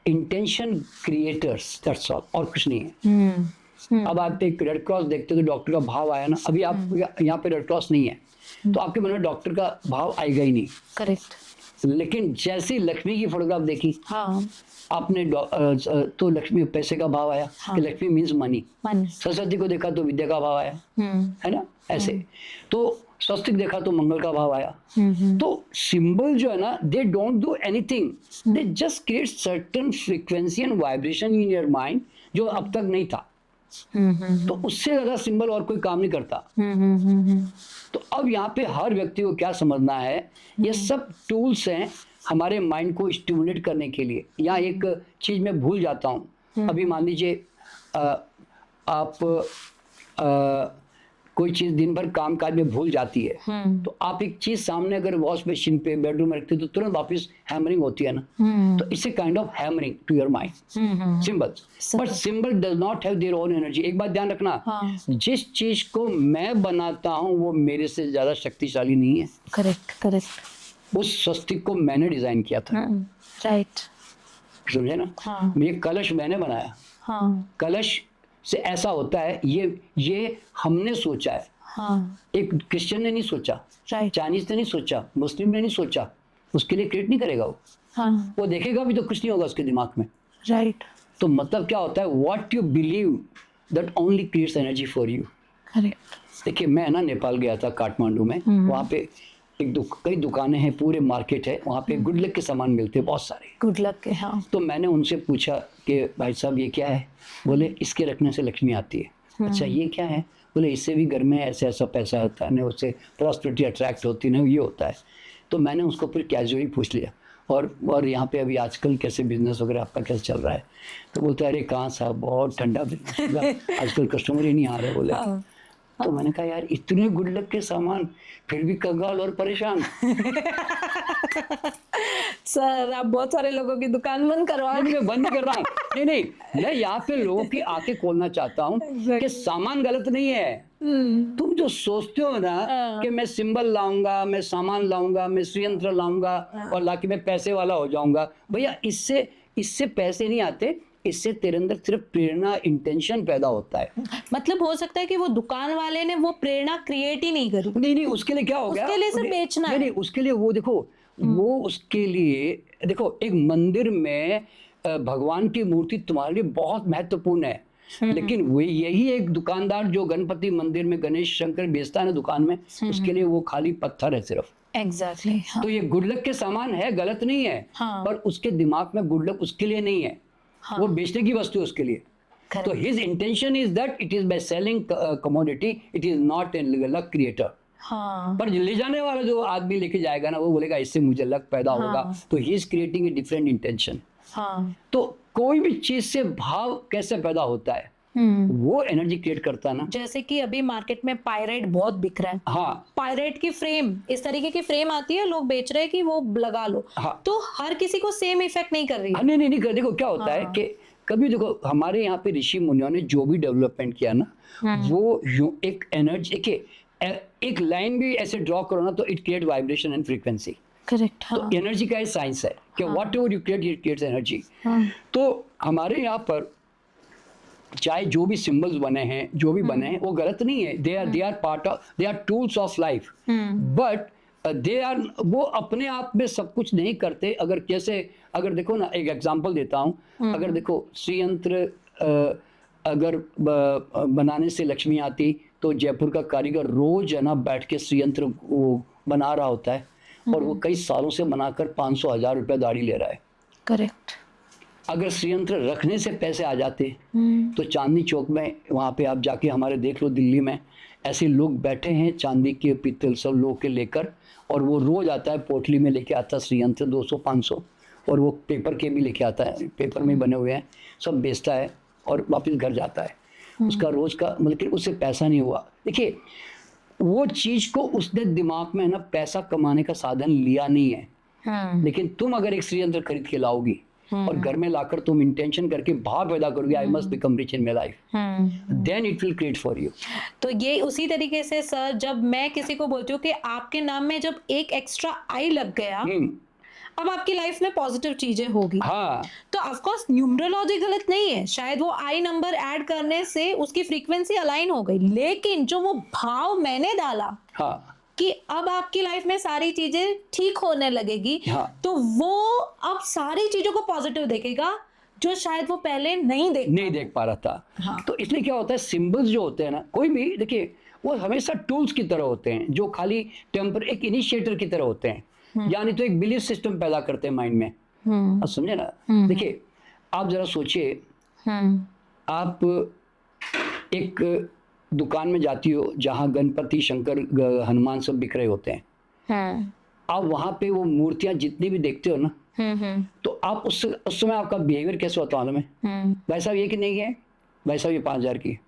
intention creators, that's all, और कुछ नहीं है। अब आप एक रेड क्रॉस देखते हो तो डॉक्टर का भाव आया ना, अभी आप यहाँ पे रेड क्रॉस नहीं है तो आपके मन में डॉक्टर का भाव आएगा ही नहीं। करेक्ट। लेकिन जैसे लक्ष्मी की फोटोग्राफ देखी, हाँ, आपने तो लक्ष्मी, पैसे का भाव आया, हाँ, कि लक्ष्मी मीन्स मनी। सरस्वती को देखा तो विद्या का भाव आया, है ना, ऐसे। तो स्वस्तिक देखा तो मंगल का भाव आया। तो सिंबल जो है ना, they don't do anything, they just create certain frequency and vibration in your mind जो अब तक नहीं था। तो उससे ज्यादा सिंबल और कोई काम नहीं करता। तो अब यहाँ पे हर व्यक्ति को क्या समझना है, ये सब टूल्स हैं हमारे माइंड को स्टिमुलेट करने के लिए। यहाँ एक चीज मैं भूल जाता हूँ। अभी मान लीजिए आप कोई चीज दिन भर काम काज में भूल जाती है, तो आप एक चीज सामने अगर वॉश मशीन पे बेडरूम में रखते हो तो तुरंत वापस हैमरिंग होती है ना, तो it's a kind of hammering to your mind symbols, but symbol does not have their own energy. एक बात ध्यान रखना, जिस चीज को मैं बनाता हूँ वो मेरे से ज्यादा शक्तिशाली नहीं है। Correct correct. उस स्वस्तिक को मैंने डिजाइन किया था, राइट। समझे ना? ये कलश मैंने बनाया, कलश से ऐसा होता है, ये हमने सोचा है, एक क्रिश्चियन ने नहीं सोचा, चाइनीज ने नहीं सोचा, मुस्लिम ने नहीं सोचा, उसके लिए क्रिएट नहीं करेगा वो देखेगा भी तो कुछ नहीं होगा उसके दिमाग में, राइट। तो मतलब क्या होता है, what you believe that only creates energy for you. Correct. देखिए मैं ना नेपाल गया था, काठमांडू में, वहाँ पे कई दुकानें हैं, पूरे मार्केट है, वहाँ पे गुड लक के सामान मिलते हैं बहुत सारे, गुड लक के। हाँ। तो मैंने उनसे पूछा कि भाई साहब ये क्या है? बोले इसके रखने से लक्ष्मी आती है। अच्छा ये क्या है? बोले इससे भी घर में ऐसा ऐसा पैसा आता है ना, उससे प्रॉस्पेरिटी अट्रैक्ट होती है ना, ये होता है। तो मैंने उसको फिर कैजुअली पूछ लिया, और यहाँ पे अभी आजकल कैसे बिजनेस वगैरह आपका कैसे चल रहा है? तो बोलते अरे कहाँ साहब, बहुत ठंडा बिजनेस, आजकल कस्टमर ही नहीं आ रहे। बोले तो मैंने कहा यार इतने गुड लक के सामान फिर भी कंगाल और परेशान। सर आप बहुत सारे लोगों की दुकान बंद करवा। मैं बंद कर रहा हूँ, नहीं मैं यहाँ पे लोगों की आंखें खोलना चाहता हूँ कि सामान गलत नहीं है। तुम जो सोचते हो ना कि मैं सिंबल लाऊंगा, मैं सामान लाऊंगा, मैं श्रीयंत्र लाऊंगा और लाके मैं पैसे वाला हो जाऊंगा, भैया इससे पैसे नहीं आते, इससे तेरे अंदर सिर्फ प्रेरणा, इंटेंशन पैदा होता है। मतलब हो सकता है कि वो दुकान वाले ने वो प्रेरणा क्रिएट ही नहीं करी। नहीं उसके लिए क्या हो गया, उसके लिए सिर्फ बेचना है। नहीं उसके लिए वो देखो, वो उसके लिए देखो, एक मंदिर में भगवान की मूर्ति तुम्हारे लिए बहुत महत्वपूर्ण है, लेकिन वो यही एक दुकानदार जो गणपति मंदिर में गणेश शंकर बेचता है ना दुकान में, उसके लिए वो खाली पत्थर है सिर्फ। एग्जैक्टली। तो ये गुड लक के सामान है, गलत नहीं है, पर उसके दिमाग में गुड लक उसके लिए नहीं है, वो बेचने की वस्तु है उसके लिए। तो his intention is that it is by selling commodity, it is not a luck creator. पर ले जाने वाला जो आदमी लेके जाएगा ना, वो बोलेगा इससे मुझे लक पैदा होगा, तो ही is creating a different intention. तो कोई भी चीज से भाव कैसे पैदा होता है, वो एनर्जी क्रिएट करता है ना। जैसे कि अभी मार्केट में पायरेट बहुत बिक रहा है। हाँ, पायरेट की फ्रेम, इस तरीके की फ्रेम आती है, लोग बेच रहे हैं कि वो लगा लो। हाँ। तो हर किसी को सेम इफेक्ट नहीं कर रही है। नहीं कर, देखो क्या होता है कि कभी देखो हमारे यहाँ पे ऋषि मुनियों ने जो भी डेवलपमेंट किया ना, वो एक एनर्जी के एक लाइन भी ऐसे ड्रॉ करो ना, तो it create vibration and frequency. Correct. तो एनर्जी का साइंस है कि what ever you create it creates energy. तो हमारे यहाँ पर चाहे जो भी सिंबल्स बने हैं, जो भी बने हैं, वो गलत नहीं है, they are part of, they are tools of life, but they are, वो अपने आप में सब कुछ नहीं करते। अगर देखो ना, एक एग्जांपल देता हूँ, अगर देखो श्रीयंत्र अगर बनाने से लक्ष्मी आती, तो जयपुर का कारीगर रोज है ना बैठ के श्रीयंत्र वो बना रहा होता है, और वो कई सालों से बनाकर 500-1000 रुपये दाढ़ी ले रहा है। करेक्ट। अगर श्रीयंत्र रखने से पैसे आ जाते, तो चांदनी चौक में वहाँ पे आप जाके हमारे देख लो, दिल्ली में ऐसे लोग बैठे हैं, चांदी के पीतल सब लोग के लेकर, और वो रोज आता है, पोटली में लेके आता है श्रीयंत्र 200-500, और वो पेपर के भी लेके आता है, पेपर में बने हुए हैं, सब बेचता है और वापस घर जाता है। उसका रोज का मतलब उससे पैसा नहीं हुआ। देखिए वो चीज को उसने दिमाग में है ना पैसा कमाने का साधन लिया नहीं है, लेकिन तुम अगर एक श्रीयंत्र खरीद के लाओगी और घर में लाकर तुम इंटेंशन करके भाव पैदा करोगे, I must become rich in my life, then it will create for you. तो ये उसी तरीके से सर, जब मैं किसी को बोलती हूँ कि आपके नाम में जब एक एक्स्ट्रा आई लग गया, अब आपकी लाइफ में पॉजिटिव चीजें होगी। हाँ। तो ऑफ कोर्स न्यूमरोलॉजी गलत नहीं है, शायद वो आई नंबर ऐड करने से उसकी फ्रीक्वेंसी अलाइन हो गई, लेकिन जो वो भाव मैंने डाला, हाँ, कि अब आपकी लाइफ में सारी चीजें ठीक होने लगेगी, हाँ, तो वो अब सारी चीजों को पॉजिटिव देखेगा, जो शायद वो पहले नहीं देख पा रहा था। हाँ। तो इसलिए क्या होता है, सिंबल्स जो होते हैं ना, कोई भी देखिए वो हमेशा टूल्स की तरह होते हैं, जो खाली एक इनिशिएटर की तरह होते हैं, यानी तो एक बिलीफ सिस्टम पैदा करते हैं माइंड में। आप समझे ना? देखिए आप जरा सोचिए, आप एक दुकान में जाती हो जहाँ गणपति, शंकर, हनुमान सब बिखरे होते हैं, आप वहाँ पे वो मूर्तियां जितनी भी देखते हो ना, तो आप उस समय आपका बिहेवियर कैसे होता है मालूम है? भाई साहब ये कि नहीं है, भाई साहब ये 5000 की,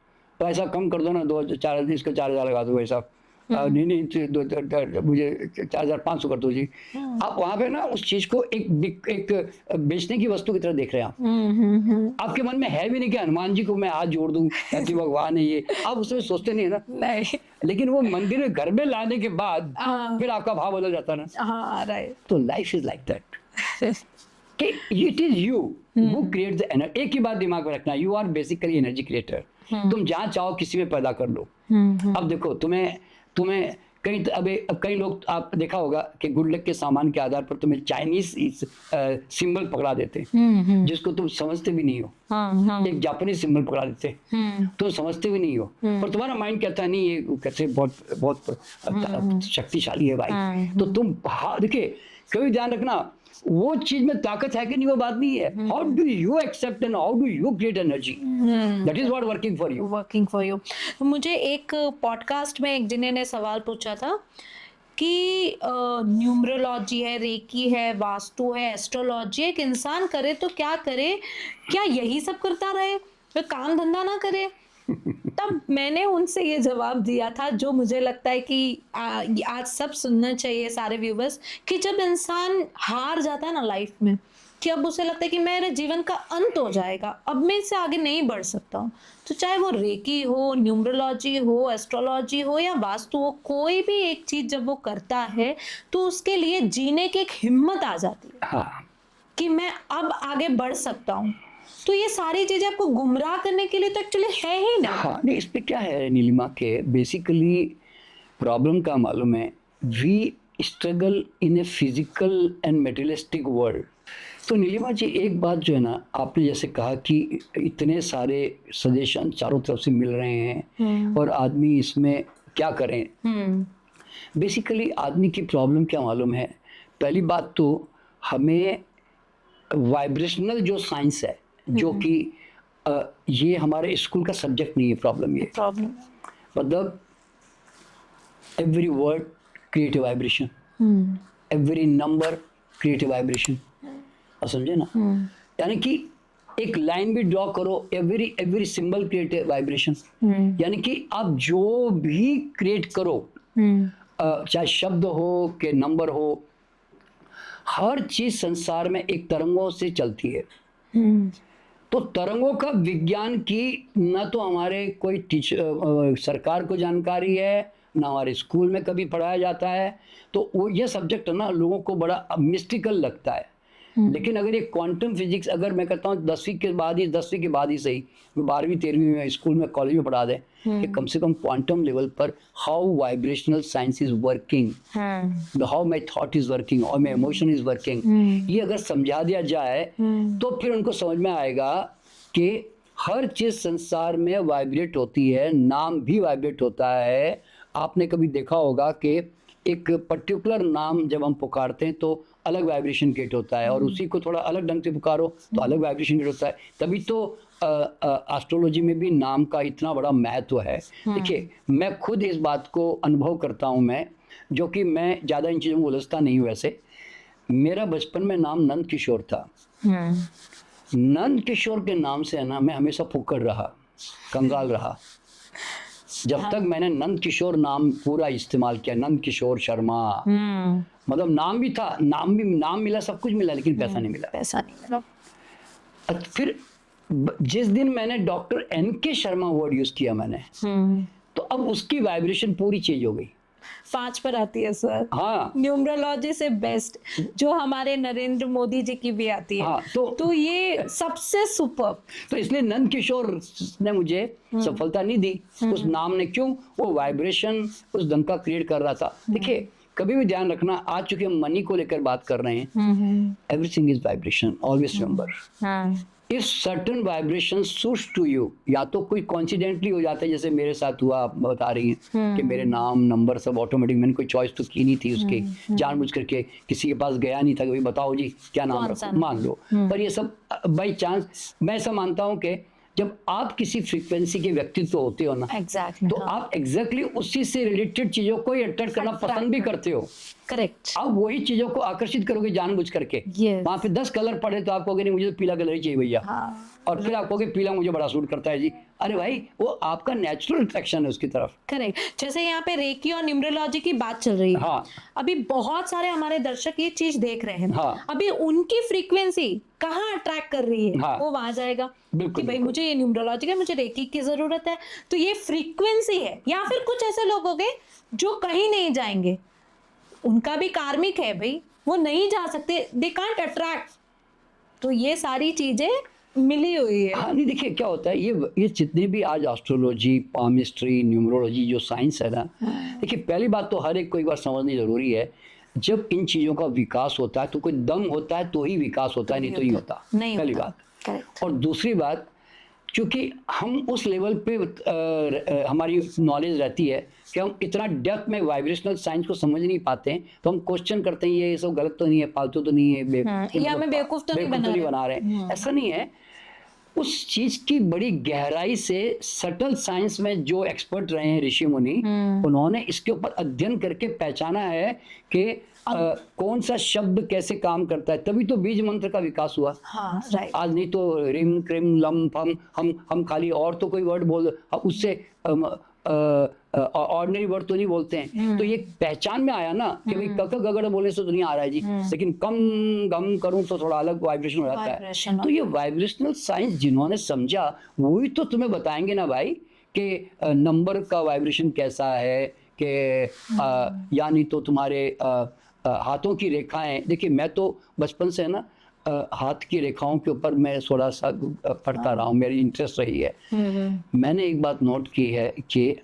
तो ऐसा कम कर दो ना, 2-4 इसका 4,000 लगा दो ऐसा। नहीं मुझे 4,500 कर दो जी। आप वहाँ पे ना उस चीज को एक बेचने की वस्तु की तरह देख रहे हैं आप। आपके मन में है भी नहीं कि हनुमान जी को मैं हाथ जोड़ दूं, ऐसी भगवान है ये, आप उसमें सोचते नहीं है ना। नहीं। लेकिन वो मंदिर में घर में लाने के बाद फिर आपका भाव बदल जाता है ना। हाँ, राइट। तो लाइफ इज लाइक दैट कि it is you who create the energy. एक ही बात दिमाग में रखना, you are basically energy creator. तुम जहाँ चाहो किसी में पैदा कर लो। अब देखो तुम्हें अब कई लोग, आप देखा होगा कि गुड लक के सामान के आधार पर तुम्हें चाइनीज सिंबल पकड़ा देते हैं जिसको तुम समझते भी नहीं हो। एक जापानीज सिंबल पकड़ा देते हैं, तुम समझते भी नहीं हो, पर तुम्हारा माइंड कहता है नहीं ये कैसे बहुत बहुत शक्तिशाली है भाई। तो तुम देखिए, कभी ध्यान रखना, वो चीज में ताकत है कि नहीं वो बात नहीं है। How do you accept and how do you create energy, that is what working for you. मुझे एक पॉडकास्ट में एक जिन्हें ने सवाल पूछा था कि न्यूमरोलॉजी है, रेकी है, वास्तु है, एस्ट्रोलॉजी, एक इंसान करे तो क्या करे, क्या यही सब करता रहे, तो काम धंधा ना करे? तब मैंने उनसे ये जवाब दिया था जो मुझे लगता है कि आज सब सुनना चाहिए सारे व्यूवर्स, कि जब इंसान हार जाता है ना लाइफ में, कि अब उसे लगता है कि मेरे जीवन का अंत हो जाएगा, अब मैं इससे आगे नहीं बढ़ सकता हूँ, तो चाहे वो रेकी हो, न्यूमरोलॉजी हो, एस्ट्रोलॉजी हो या वास्तु हो, कोई भी एक चीज जब वो करता है तो उसके लिए जीने की एक हिम्मत आ जाती है। हाँ। कि मैं अब आगे बढ़ सकता हूँ। तो ये सारी चीजें आपको गुमराह करने के लिए तो एक्चुअली है ही ना। हाँ, नहीं, इस पे क्या है नीलिमा के बेसिकली प्रॉब्लम का मालूम है, we struggle in a physical and materialistic world. तो नीलिमा जी, एक बात जो है ना, आपने जैसे कहा कि इतने सारे सजेशन चारों तरफ से मिल रहे हैं और आदमी इसमें क्या करें। बेसिकली आदमी की प्रॉब्लम क्या मालूम है, पहली बात तो हमें वाइब्रेशनल जो साइंस है, जो कि ये हमारे स्कूल का सब्जेक्ट नहीं है, प्रॉब्लम ये मतलब every word create vibration, every number create vibration, समझे ना। यानी कि एक लाइन भी ड्रॉ करो, एवरी सिंबल क्रिएट वाइब्रेशन। यानी कि आप जो भी क्रिएट करो, चाहे शब्द हो कि नंबर हो, हर चीज संसार में एक तरंगों से चलती है। तो तरंगों का विज्ञान की न तो हमारे कोई टीचर सरकार को जानकारी है, ना हमारे स्कूल में कभी पढ़ाया जाता है। तो वो ये सब्जेक्ट ना लोगों को बड़ा मिस्टिकल लगता है। लेकिन अगर ये क्वांटम फिजिक्स, अगर मैं कहता हूँ 10वीं के बाद ही सही, 12वीं 13वीं में स्कूल में कॉलेज में पढ़ा दें कि कम से कम क्वांटम लेवल पर how vibrational science is working, how my thought is working, how my emotion is working, ये अगर समझा दिया जाए तो फिर उनको समझ में आएगा कि हर चीज संसार में वाइब्रेट होती है, नाम भी वाइब्रेट होता है। आपने कभी देखा होगा कि एक पर्टिकुलर नाम जब हम पुकारते हैं तो अलग वाइब्रेशन क्रिएट होता है, और उसी को थोड़ा अलग ढंग से पुकारो तो अलग वाइब्रेशन क्रिएट होता है। तभी तो एस्ट्रोलॉजी में भी नाम का इतना बड़ा महत्व है। देखिए, मैं खुद इस बात को अनुभव करता हूँ, मैं जो कि मैं ज़्यादा इन चीज़ों में उलझता नहीं हूँ। वैसे मेरा बचपन में नाम नंद किशोर था। नंद किशोर के नाम से है ना, मैं हमेशा फुक्कड़ रहा, कंगाल रहा, जब तक मैंने नंद किशोर नाम पूरा इस्तेमाल किया। नंद किशोर शर्मा, मतलब नाम भी था, नाम मिला, सब कुछ मिला, लेकिन पैसा नहीं मिला। फिर जिस दिन मैंने doctor NK Sharma word use किया मैंने, तो अब उसकी वाइब्रेशन पूरी चेंज हो गई। 5 पर आती है सर। हाँ, न्यूमरोलॉजी से बेस्ट जो हमारे नरेंद्र मोदी जी की भी आती है। हाँ, तो ये सबसे सुपर। तो इसलिए नंद किशोर ने मुझे सफलता नहीं दी, उस नाम ने। क्यों? वो वाइब्रेशन उस ढंग का क्रिएट कर रहा था। देखिए, कभी भी ध्यान रखना, आज चूंकि हम मनी को लेकर बात कर रहे हैं, everything is vibration, always remember. If certain vibration suits to you, या तो कोई कॉन्सिडेंटली हो जाता है, जैसे मेरे साथ हुआ, आप बता रही हैं कि मेरे नाम नंबर सब ऑटोमेटिक, मैंने कोई चॉइस तो की नहीं थी उसके, जानबूझ करके किसी के पास गया नहीं था कि भाई बताओ जी क्या नाम रखो, मान लो। पर ये सब बाई चांस, मैं ऐसा मानता हूँ कि जब आप किसी फ्रीक्वेंसी के व्यक्तित्व होते हो ना, तो आप एग्जैक्टली उसी से रिलेटेड चीजों को अट्रैक्ट करना पसंद भी करते हो। करेक्ट। आप वही चीजों को आकर्षित करोगे जानबूझ करके। वहां पे 10 कलर पड़े तो आप कहोगे नहीं मुझे तो पीला कलर ही चाहिए भैया। और फिर आप कहोगे पीला मुझे बड़ा सूट करता है जी, अरे भाई वो आपका नेचुरल अट्रैक्शन है उसकी तरफ। करेक्ट। जैसे यहाँ पे रेकी और न्यूमरोलॉजी की बात चल रही है, हाँ अभी बहुत सारे हमारे दर्शक ये चीज देख रहे हैं, हाँ अभी उनकी फ्रीक्वेंसी कहाँ अट्रैक्ट कर रही है, हाँ वो वहां जाएगा बिल्कुल कि भाई बिल्कुल। मुझे ये न्यूमरोलॉजी का, मुझे रेकी की जरूरत है, तो ये फ्रीक्वेंसी है। या फिर कुछ ऐसे लोग होंगे जो कहीं नहीं जाएंगे, उनका भी कार्मिक है भाई, वो नहीं जा सकते, दे कांट अट्रैक्ट। तो ये सारी चीजें मिली हुई है। हाँ नहीं देखिए क्या होता है, ये जितने भी आज एस्ट्रोलॉजी, पामिस्ट्री, न्यूमरोलॉजी जो साइंस है ना, देखिए पहली बात तो हर एक को एक बार समझनी जरूरी है, जब इन चीज़ों का विकास होता है तो कोई दम होता है तो ही विकास होता है, नहीं तो नहीं होता, नहीं पहली होता। बात। करेक्ट। और दूसरी बात, क्योंकि हम उस लेवल पे हमारी नॉलेज रहती है कि हम इतना डेप्थ में वाइब्रेशनल साइंस को समझ नहीं पाते हैं, तो हम क्वेश्चन करते हैं ये सब गलत तो नहीं है, फालतू तो नहीं है, ये हमें बेवकूफ तो नहीं बना रहे। ऐसा नहीं है, उस चीज की बड़ी गहराई से सटल साइंस में जो एक्सपर्ट रहे हैं ऋषि मुनि, उन्होंने इसके ऊपर अध्ययन करके पहचाना है कि कौन सा शब्द कैसे काम करता है, तभी तो बीज मंत्र का विकास हुआ। हाँ राइट। आज नहीं तो रिम क्रिम लम फम हम खाली और तो कोई वर्ड बोल उससे ऑर्डिनरी वर्ड तो नहीं बोलते हैं, तो ये पहचान में आया ना कि भाई कक गगड़ बोलने से तो नहीं आ रहा है जी, लेकिन कम गम करूं तो थोड़ा अलग वाइब्रेशन हो जाता है। तो ये वाइब्रेशनल साइंस जिन्होंने समझा वही तो तुम्हें बताएंगे ना भाई कि नंबर का वाइब्रेशन कैसा है, कि यानी तो तुम्हारे हाथों की रेखाएं, देखिए मैं तो बचपन से ना हाथ की रेखाओं के ऊपर मैं थोड़ा सा पढ़ता रहा हूँ, मेरी इंटरेस्ट रही है। मैंने एक बात नोट की है कि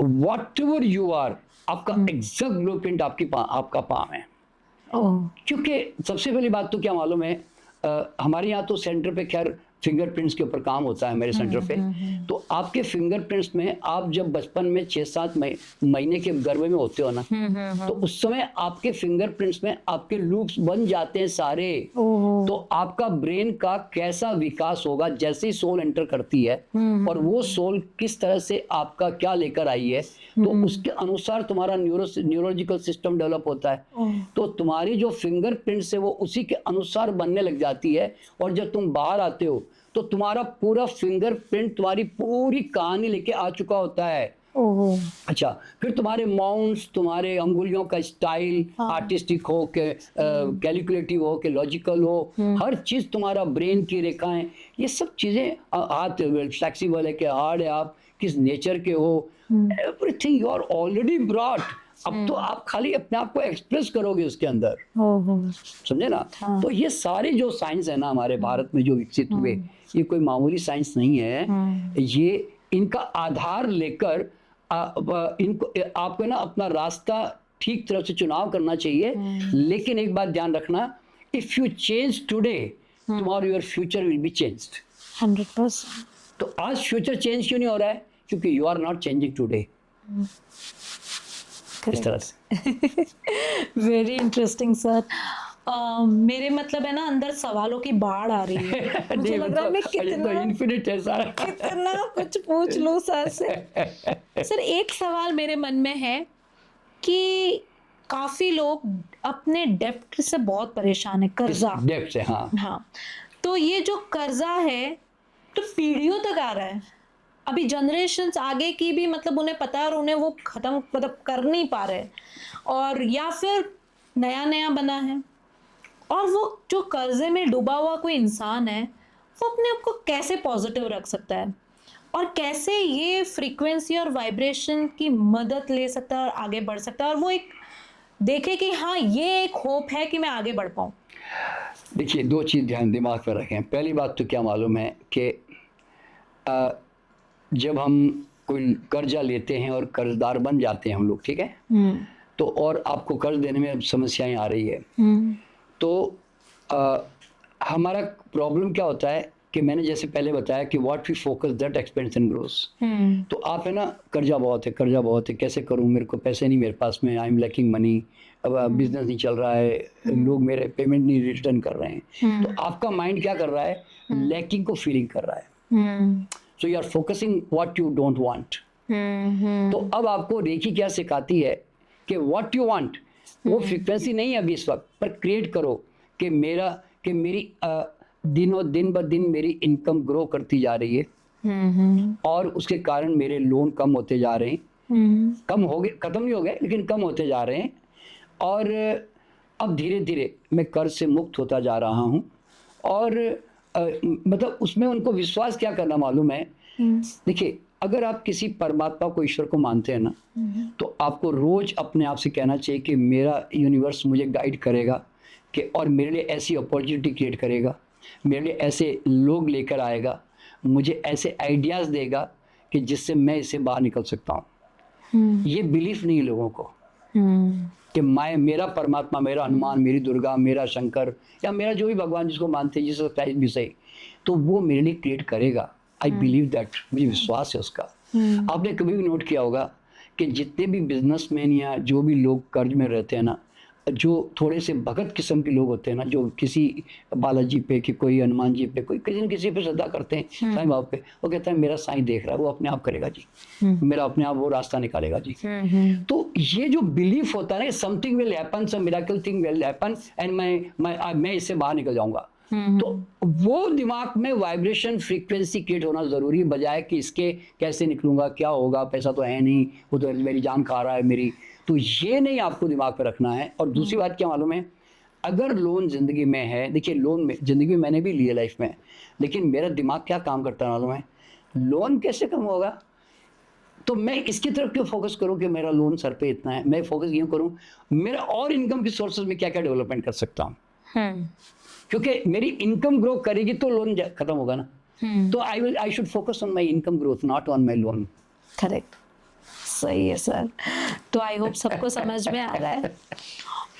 वॉट एवर यू आर, आपका एग्जैक्ट ब्लूप्रिंट आपका पाम है। क्योंकि सबसे पहली बात तो क्या मालूम है, हमारे यहाँ तो सेंटर पे खैर फिंगरप्रिंट्स के ऊपर काम होता है मेरे सेंटर पे, तो आपके फिंगरप्रिंट्स में आप जब बचपन में 6-7 महीने के गर्भ में होते हो ना, तो उस समय आपके फिंगरप्रिंट्स में आपके लूप्स बन जाते हैं सारे। तो आपका ब्रेन का कैसा विकास होगा जैसे ही सोल एंटर करती है, और वो सोल किस तरह से आपका क्या लेकर आई है, तो उसके अनुसार तुम्हारा न्यूरोलॉजिकल सिस्टम डेवलप होता है। तो तुम्हारी जो फिंगरप्रिंट्स है वो उसी के अनुसार बनने लग जाती है, और जब तुम बाहर आते हो तो तुम्हारा पूरा फिंगरप्रिंट तुम्हारी पूरी कहानी लेके आ चुका होता है। अच्छा, फिर तुम्हारे माउंट्स, तुम्हारे अंगुलियों का स्टाइल आर्टिस्टिक हो के कैलकुलेटिव हो के लॉजिकल हो, हर चीज तुम्हारा ब्रेन की रेखाएं, ये सब चीजें, हाथ फ्लेक्सिबल है कि हार्ड है, आप किस नेचर के हो, everything you are already brought. अब तो आप खाली अपने आप को एक्सप्रेस करोगे उसके अंदर, समझे ना। तो ये सारे जो साइंस है ना हमारे भारत में जो विकसित हुए, ये कोई मामूली साइंस नहीं है। ये इनका आधार लेकर इनको आपको ना अपना रास्ता ठीक तरह से चुनाव करना चाहिए। लेकिन एक बात ध्यान रखना, if you change today, tomorrow your future will be changed 100%। तो आज फ्यूचर चेंज क्यों नहीं हो रहा है? क्योंकि you are not changing today. इस तरह से। Very interesting sir. मेरे मतलब है ना अंदर सवालों की बाढ़ आ रही है। मुझे लग रहा है मैं कितना इन्फिनिट है सारा, कितना कुछ पूछ लूं सर से। सर एक सवाल मेरे मन में है कि काफी लोग अपने डेब्ट से बहुत परेशान है, कर्जा। डेब्ट से, हाँ हाँ, तो ये जो कर्जा है तो पीढ़ियों तक आ रहा है, अभी जनरेशन्स आगे की भी मतलब उन्हें पता है और उन्हें वो खत्म मतलब कर नहीं पा रहे, और या फिर नया नया बना है, और वो जो कर्जे में डूबा हुआ कोई इंसान है वो अपने आप को कैसे पॉजिटिव रख सकता है, और कैसे ये फ्रीक्वेंसी और वाइब्रेशन की मदद ले सकता है और आगे बढ़ सकता है, और वो एक देखे कि हाँ ये एक होप है कि मैं आगे बढ़ पाऊँ। देखिए दो चीज़ ध्यान दिमाग पर रखें। पहली बात तो क्या मालूम है कि जब हम कोई कर्जा लेते हैं और कर्जदार बन जाते हैं हम लोग, ठीक है, तो और आपको कर्ज देने में अब समस्याएं आ रही है, तो हमारा प्रॉब्लम क्या होता है कि मैंने जैसे पहले बताया कि what we focus that expands and grows. तो आप है ना, कर्जा बहुत है, कैसे करूं, मेरे को पैसे नहीं मेरे पास में, आई एम लैकिंग मनी, अब बिजनेस नहीं चल रहा है, लोग मेरे पेमेंट नहीं रिटर्न कर रहे हैं। तो आपका माइंड क्या कर रहा है, लैकिंग को फीलिंग कर रहा है। So you are focusing what you don't want. तो अब आपको रेकी क्या सिखाती है कि व्हाट यू वांट वो फ्रीक्वेंसी नहीं है अभी इस वक्त, पर क्रिएट करो कि मेरी दिन ब दिन मेरी इनकम ग्रो करती जा रही है, और उसके कारण मेरे लोन कम होते जा रहे हैं, कम हो गए, खत्म नहीं हो गए लेकिन कम होते जा रहे हैं। और अब धीरे धीरे मैं कर्ज से मुक्त होता जा रहा हूँ। और मतलब उसमें उनको विश्वास क्या करना मालूम है, देखिए अगर आप किसी परमात्मा को, ईश्वर को मानते हैं ना, तो आपको रोज अपने आप से कहना चाहिए कि मेरा यूनिवर्स मुझे गाइड करेगा कि और मेरे लिए ऐसी अपॉर्चुनिटी क्रिएट करेगा, मेरे लिए ऐसे लोग लेकर आएगा, मुझे ऐसे आइडियाज़ देगा कि जिससे मैं इससे बाहर निकल सकता हूँ। ये बिलीफ नहीं है लोगों को कि मैं, मेरा परमात्मा, मेरा हनुमान, मेरी दुर्गा, मेरा शंकर या मेरा जो भी भगवान जिसको मानते हैं, जिसको प्राइज भी सही, तो वो मेरे लिए क्रिएट करेगा। आई बिलीव दैट, मुझे विश्वास है उसका। आपने कभी भी नोट किया होगा कि जितने भी बिजनेसमैन या जो भी लोग कर्ज में रहते हैं ना, जो थोड़े से भगत किस्म के लोग होते हैं ना, जो किसी बालाजी पे कि कोई हनुमान जी पे, कोई किसी न किसी पे श्रद्धा करते हैं, साईं बाबा पे, वो कहता है मेरा साईं देख रहा है, वो अपने आप करेगा जी, मेरा अपने आप वो रास्ता निकालेगा जी। तो ये जो बिलीफ होता है ना, something will happen, some miracle thing will happen and मैं इससे बाहर निकल जाऊंगा, तो वो दिमाग में वाइब्रेशन फ्रीक्वेंसी क्रिएट होना जरूरी है, बजाय कि इसके कैसे निकलूंगा, क्या होगा, पैसा तो है नहीं, वो तो मेरी जान खा रहा है मेरी। तो ये नहीं आपको दिमाग पे रखना है। और दूसरी बात क्या मालूम है, अगर लोन जिंदगी में है, देखिए लोन में जिंदगी में मैंने भी लिया लाइफ में, लेकिन मेरा दिमाग क्या काम करता है मालूम है, लोन कैसे कम होगा, तो मैं इसकी तरफ क्यों फोकस करूं कि मेरा लोन सर पे इतना है, मैं फोकस यूँ करूं मेरा और इनकम की सोर्सेज में क्या क्या डेवलपमेंट कर सकता हूँ, क्योंकि मेरी इनकम ग्रो करेगी तो लोन खत्म होगा ना। तो I should focus on my income growth, not on my loan. Correct, सही है सर। तो आई होप सबको समझ में आ रहा है।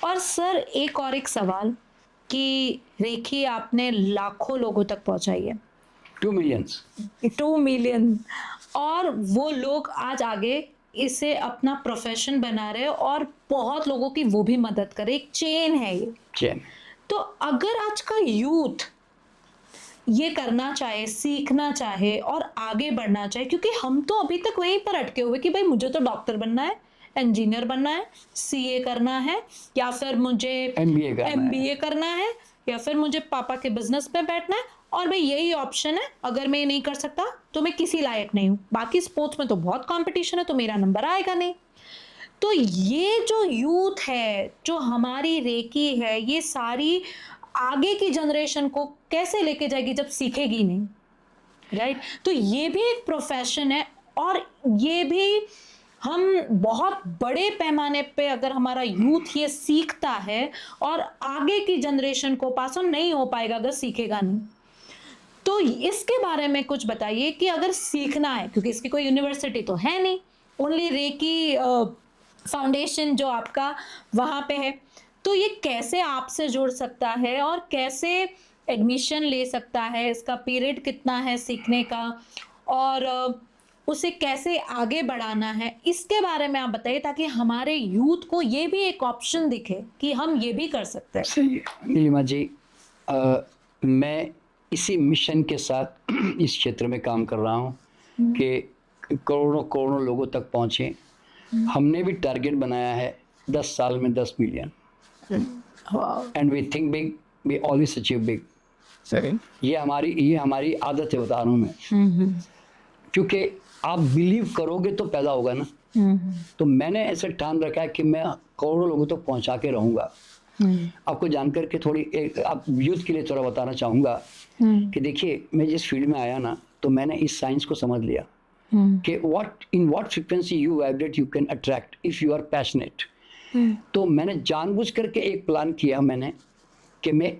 और सर एक सवाल कि रेखी आपने लाखों लोगों तक पहुंचाई है, 2 मिलियन, और वो लोग आज आगे इसे अपना प्रोफेशन बना रहे हैं और बहुत लोगों की वो भी मदद करे, एक चेन है ये। चेन। तो अगर आज का यूथ ये करना चाहे, सीखना चाहे और आगे बढ़ना चाहे, क्योंकि हम तो अभी तक वहीं पर अटके हुए कि भाई मुझे तो डॉक्टर बनना है, इंजीनियर बनना है, सीए करना है, या फिर मुझे एमबीए करना है, या फिर मुझे पापा के बिजनेस में बैठना है, और भाई यही ऑप्शन है, अगर मैं ये नहीं कर सकता तो मैं किसी लायक नहीं हूँ, बाकी स्पोर्ट्स में तो बहुत कंपटीशन है तो मेरा नंबर आएगा नहीं। तो ये जो यूथ है, जो हमारी रेकी है, ये सारी आगे की जनरेशन को कैसे लेके जाएगी जब सीखेगी नहीं, राइट? तो ये भी एक प्रोफेशन है, और ये भी हम बहुत बड़े पैमाने पे अगर हमारा यूथ ये सीखता है, और आगे की जनरेशन को पास ऑन नहीं हो पाएगा अगर सीखेगा नहीं। तो इसके बारे में कुछ बताइए कि अगर सीखना है, क्योंकि इसकी कोई यूनिवर्सिटी तो है नहीं, ओनली रेकी फाउंडेशन जो आपका वहाँ पे है, तो ये कैसे आपसे जुड़ सकता है और कैसे एडमिशन ले सकता है, इसका पीरियड कितना है सीखने का, और उसे कैसे आगे बढ़ाना है, इसके बारे में आप बताइए, ताकि हमारे यूथ को ये भी एक ऑप्शन दिखे कि हम ये भी कर सकते हैं। सही है नीलिमा जी, मैं इसी मिशन के साथ इस क्षेत्र में काम कर रहा हूँ कि करोड़ों करोड़ों लोगों तक पहुँचे। हमने भी टारगेट बनाया है 10 साल में 10 million, and we think big, we always achieve big. सही। ये हमारी आदत है, बता रहा हूँ मैं, क्योंकि आप बिलीव करोगे तो पैदा होगा ना। तो मैंने ऐसे ठान रखा है कि मैं करोड़ों लोगों तक पहुंचा के रहूंगा। आपको जानकर के थोड़ी आप यूथ के लिए थोड़ा बताना चाहूँगा कि देखिए, मैं जिस फील्ड में आया ना, तो मैंने इस साइंस को समझ लिया कि in what frequency you vibrate you can attract if you are passionate. तो मैंने जानबूझ करके एक प्लान किया मैंने कि मैं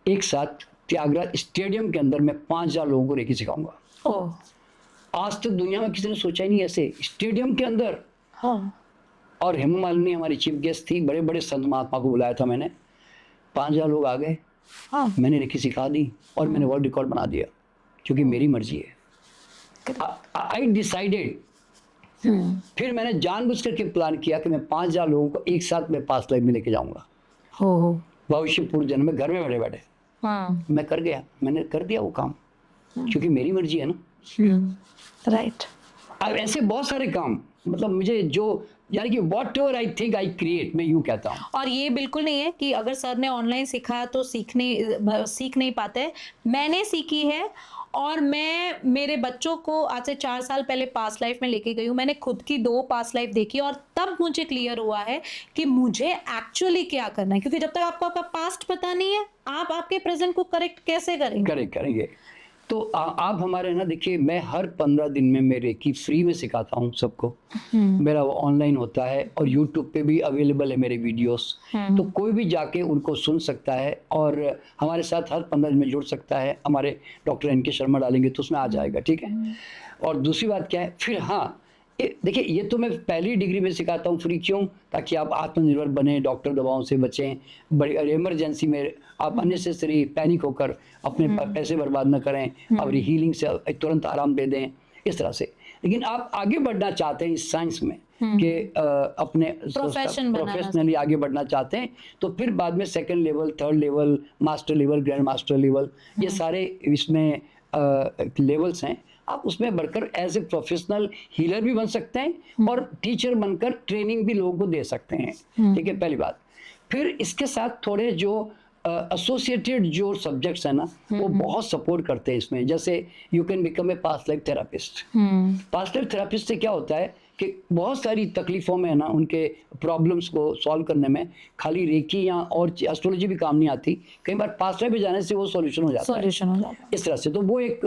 एक साथ त्यागराज स्टेडियम के अंदर मैं 5000 लोगों को रेकी सिखाऊंगा। आज तक दुनिया में किसी ने सोचा ही नहीं ऐसे, स्टेडियम के अंदर। और हेमा मालिनी हमारी चीफ गेस्ट थी, बड़े बड़े संत महात्मा को बुलाया था मैंने, 5000 लोग आ गए। मैंने रेकी सिखा दी और मैंने वर्ल्ड रिकॉर्ड बना दिया, क्योंकि मेरी मर्जी है। आई डिसाइडेड, फिर मैंने जानबूझ करके प्लान किया कि मैं 5000 लोगों को एक साथ मैं पास्ट लाइफ में लेके जाऊंगा, भविष्य पूर्व जन्म में, घर में बैठे बैठे। मैं कर गया, मैंने कर दिया वो काम, क्योंकि मेरी मर्जी है ना। राइट। अब ऐसे बहुत सारे काम, मतलब मुझे जो, यानी कि what ever I think I create, मैं यूँ कहता हूँ। और ये बिल्कुल नहीं है कि अगर सर ने ऑनलाइन सिखाया तो सीख नहीं पाते। मैंने सीखी है और मैं मेरे बच्चों को आज से 4 साल पहले पास्ट लाइफ में लेके गई हूँ। मैंने खुद की 2 पास्ट लाइफ देखी और तब मुझे क्लियर हुआ है कि मुझे एक्चुअली क्या करना है, क्योंकि जब तक आपको आपका पास्ट पता नहीं है, आप आपके प्रेजेंट को करेक्ट कैसे करेंगे? करेंगे। तो आप हमारे ना, देखिए मैं हर 15 दिन में मेरे की फ्री में सिखाता हूँ सबको। मेरा वो ऑनलाइन होता है और यूट्यूब पे भी अवेलेबल है मेरे वीडियोस। तो कोई भी जाके उनको सुन सकता है और हमारे साथ हर 15 दिन में जुड़ सकता है। हमारे डॉक्टर एन के शर्मा डालेंगे तो उसमें आ जाएगा, ठीक है। और दूसरी बात क्या है, फिर हाँ देखिए, ये तो मैं पहली डिग्री में सिखाता हूँ फ्री, क्यों? ताकि आप आत्मनिर्भर बने, डॉक्टर दवाओं से बचें, बड़ी इमरजेंसी में आप अननेसेसरी पैनिक होकर अपने पैसे बर्बाद न करें, और हीलिंग से तुरंत आराम दे दें, इस तरह से। लेकिन आप आगे बढ़ना चाहते हैं इस साइंस में कि अपने प्रोफेशनली आगे बढ़ना चाहते हैं, तो फिर बाद में second level, third level, master level, grand master level, ये सारे इसमें लेवल्स हैं। आप उसमें बढ़कर एज ए प्रोफेशनल हीलर भी बन सकते हैं और टीचर बनकर ट्रेनिंग भी लोगों को दे सकते हैं, ठीक है, पहली बात। फिर इसके साथ थोड़े जो एसोसिएटेड जो सब्जेक्ट्स हैं ना, वो बहुत सपोर्ट करते हैं इसमें। जैसे you can become a past life therapist. Past life therapist से क्या होता है कि बहुत सारी तकलीफ़ों में है ना, उनके प्रॉब्लम्स को सॉल्व करने में खाली रेकी या और एस्ट्रोलॉजी भी काम नहीं आती, कई बार पास्ट लाइफ में जाने से वो सॉल्यूशन हो जाता है इस तरह से। तो वो एक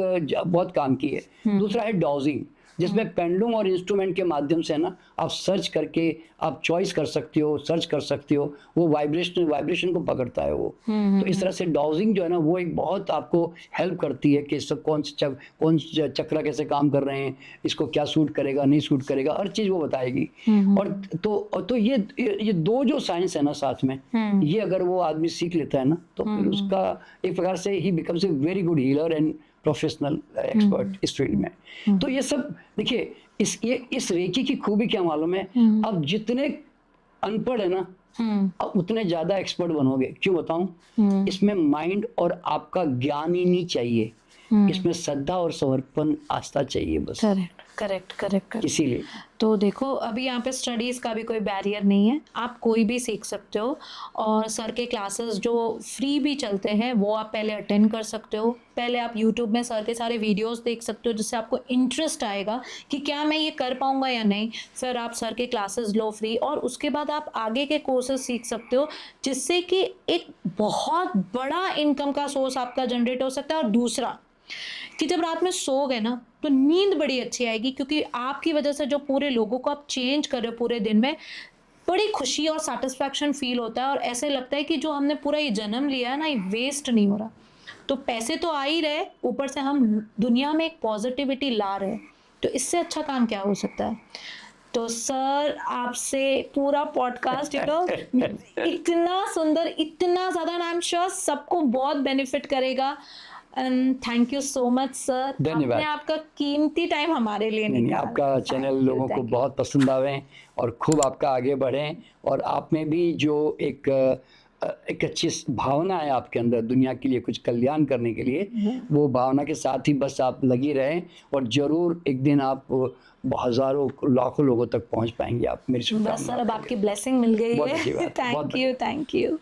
बहुत काम की है। दूसरा है डॉजिंग, जिसमें पेंडुलम और इंस्ट्रूमेंट के माध्यम से ना आप सर्च करके आप चॉइस कर सकते हो, सर्च कर सकते हो, वो वाइब्रेशन को पकड़ता है वो। तो इस तरह से डॉजिंग जो है ना, वो एक बहुत आपको हेल्प करती है कि सब कौन चक्र कैसे काम कर रहे हैं, इसको क्या सूट करेगा, नहीं सूट करेगा, हर चीज़ वो बताएगी। और तो ये दो जो साइंस है ना साथ में, ये अगर वो आदमी सीख लेता है ना, तो फिर उसका एक प्रकार से ही becomes a very good healer and professional expert इस फील्ड में। तो ये सब देखिए, इस रेकी की खूबी क्या मालूम है, अब जितने अनपढ़ है ना, अब उतने ज्यादा एक्सपर्ट बनोगे। क्यों बताऊं? इसमें माइंड और आपका ज्ञान ही नहीं चाहिए, इसमें श्रद्धा और समर्पण, आस्था चाहिए बस। करेक्ट। इसीलिए तो देखो, अभी यहाँ पे स्टडीज़ का भी कोई बैरियर नहीं है, आप कोई भी सीख सकते हो। और सर के क्लासेस जो फ्री भी चलते हैं वो आप पहले अटेंड कर सकते हो। पहले आप यूट्यूब में सर के सारे वीडियोस देख सकते हो, जिससे आपको इंटरेस्ट आएगा कि क्या मैं ये कर पाऊँगा या नहीं। फिर आप सर के क्लासेस लो फ्री, और उसके बाद आप आगे के कोर्सेज सीख सकते हो, जिससे कि एक बहुत बड़ा इनकम का सोर्स आपका जनरेट हो सकता है। और दूसरा कि जब रात में सो गए ना, तो नींद बड़ी अच्छी आएगी, क्योंकि आपकी वजह से जो पूरे लोगों को आप चेंज कर रहे हो पूरे दिन में, बड़ी खुशी और सेटिस्फैक्शन फील होता है। और ऐसे लगता है कि जो हमने पूरा ये जन्म लिया है ना, ये वेस्ट नहीं हो रहा। तो पैसे तो आ ही रहे, ऊपर से हम दुनिया में एक पॉजिटिविटी ला रहे हैं, तो इससे अच्छा काम क्या हो सकता है। तो सर, आपसे पूरा पॉडकास्ट इतना सुंदर, इतना ज़्यादा, आई एम श्योर सबको बहुत बेनिफिट करेगा। And thank you so much sir, धन्यवाद। आपने आपका कीमती टाइम हमारे लिए निकाला। आपका चैनल लोगों को बहुत पसंद आवे और खूब आपका आगे बढ़ें, और आप में भी जो एक अच्छी भावना है आपके अंदर दुनिया के लिए कुछ कल्याण करने के लिए, वो भावना के साथ ही बस आप लगी रहें, और ज़रूर एक दिन आप हज़ारों लाखों लोगों तक पहुंच पाएंगे। आप मेरी शुभकामनाएं। बस सर, अब आपकी ब्लेसिंग मिल गई है। बहुत अच्छी बात। Thank you.